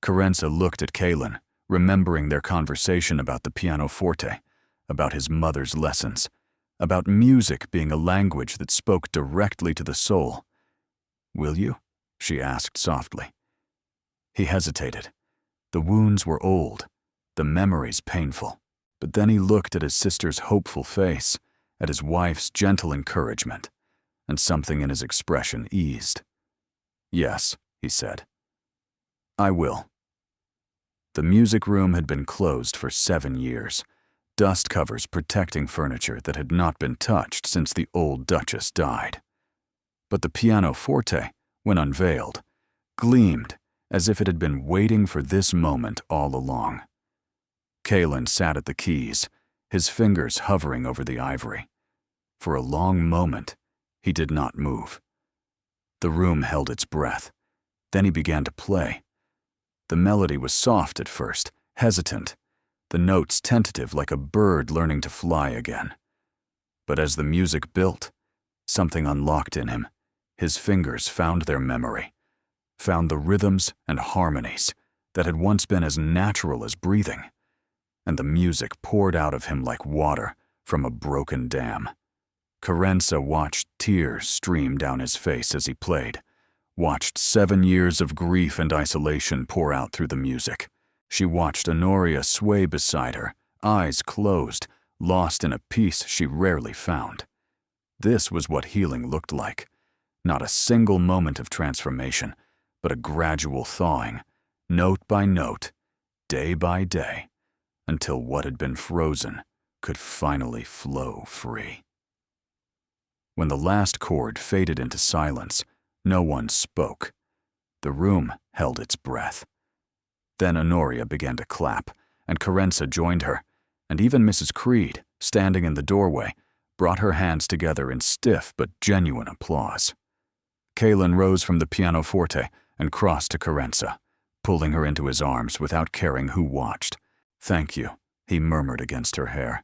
Carenza looked at Kaelin, remembering their conversation about the pianoforte, about his mother's lessons, about music being a language that spoke directly to the soul. Will you? She asked softly. He hesitated. The wounds were old, the memories painful, but then he looked at his sister's hopeful face, at his wife's gentle encouragement, and something in his expression eased. Yes, he said. I will. The music room had been closed for 7 years, dust covers protecting furniture that had not been touched since the old Duchess died. But the pianoforte, when unveiled, gleamed as if it had been waiting for this moment all along. Kaelin sat at the keys, his fingers hovering over the ivory. For a long moment, he did not move. The room held its breath. Then he began to play. The melody was soft at first, hesitant, the notes tentative like a bird learning to fly again. But as the music built, something unlocked in him. His fingers found their memory, found the rhythms and harmonies that had once been as natural as breathing, and the music poured out of him like water from a broken dam. Carenza watched tears stream down his face as he played, watched 7 years of grief and isolation pour out through the music. She watched Honoria sway beside her, eyes closed, lost in a peace she rarely found. This was what healing looked like. Not a single moment of transformation, but a gradual thawing, note by note, day by day, until what had been frozen could finally flow free. When the last chord faded into silence, no one spoke. The room held its breath. Then Honoria began to clap, and Carenza joined her, and even Mrs. Creed, standing in the doorway, brought her hands together in stiff but genuine applause. Kaelin rose from the pianoforte and crossed to Carenza, pulling her into his arms without caring who watched. Thank you, he murmured against her hair,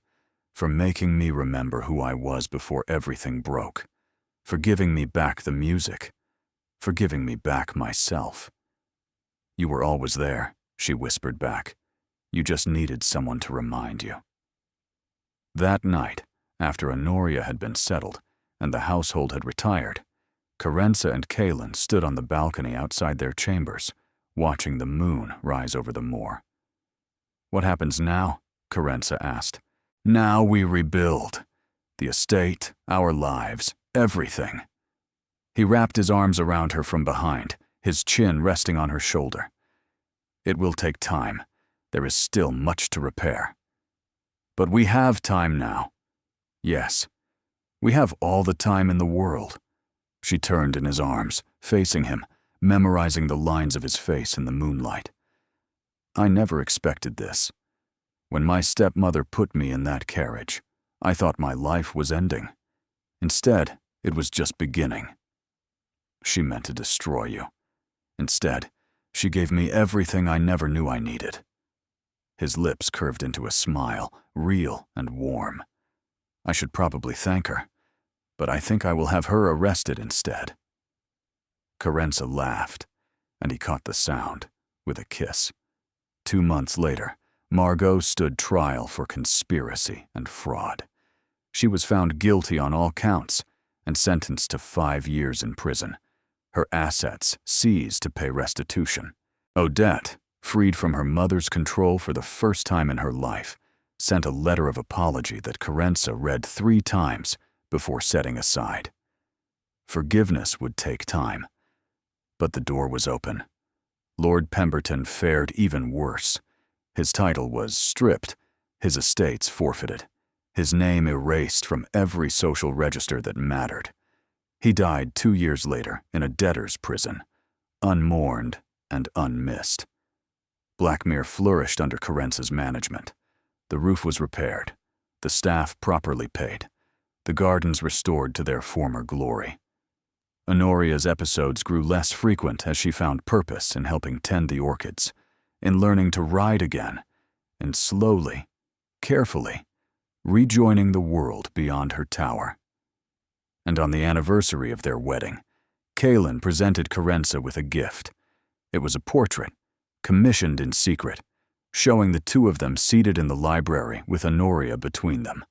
for making me remember who I was before everything broke, for giving me back the music, for giving me back myself. You were always there, she whispered back. You just needed someone to remind you. That night, after Honoria had been settled and the household had retired, Carenza and Kaelin stood on the balcony outside their chambers, watching the moon rise over the moor. What happens now? Carenza asked. Now we rebuild. The estate, our lives, everything. He wrapped his arms around her from behind, his chin resting on her shoulder. It will take time. There is still much to repair. But we have time now. Yes, we have all the time in the world. She turned in his arms, facing him, memorizing the lines of his face in the moonlight. I never expected this. When my stepmother put me in that carriage, I thought my life was ending. Instead, it was just beginning. She meant to destroy you. Instead, she gave me everything I never knew I needed. His lips curved into a smile, real and warm. I should probably thank her, but I think I will have her arrested instead. Carenza laughed, and he caught the sound, with a kiss. 2 months later, Margot stood trial for conspiracy and fraud. She was found guilty on all counts and sentenced to 5 years in prison, her assets seized to pay restitution. Odette, freed from her mother's control for the first time in her life, sent a letter of apology that Carenza read 3 times before setting aside. Forgiveness would take time, but the door was open. Lord Pemberton fared even worse. His title was stripped, his estates forfeited, his name erased from every social register that mattered. He died 2 years later in a debtor's prison, unmourned and unmissed. Blackmere flourished under Carence's management. The roof was repaired, the staff properly paid, the gardens restored to their former glory. Honoria's episodes grew less frequent as she found purpose in helping tend the orchids, in learning to ride again, and slowly, carefully, rejoining the world beyond her tower. And on the anniversary of their wedding, Kaelin presented Carence with a gift. It was a portrait, commissioned in secret, showing the two of them seated in the library with Honoria between them.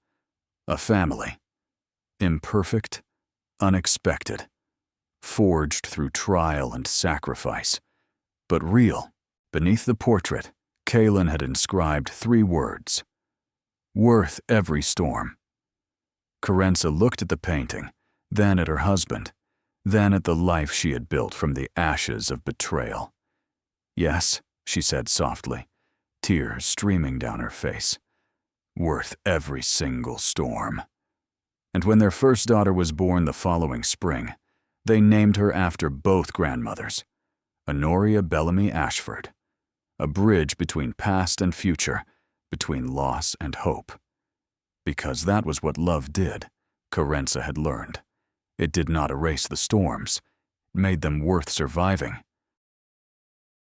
A family. Imperfect, unexpected, forged through trial and sacrifice, but real. Beneath the portrait, Kaelin had inscribed 3 words: worth every storm. Carence looked at the painting, then at her husband, then at the life she had built from the ashes of betrayal. Yes, she said softly, tears streaming down her face. Worth every single storm. And when their first daughter was born the following spring, they named her after both grandmothers, Honoria Bellamy Ashford, a bridge between past and future, between loss and hope. Because that was what love did, Carence had learned. It did not erase the storms. It made them worth surviving.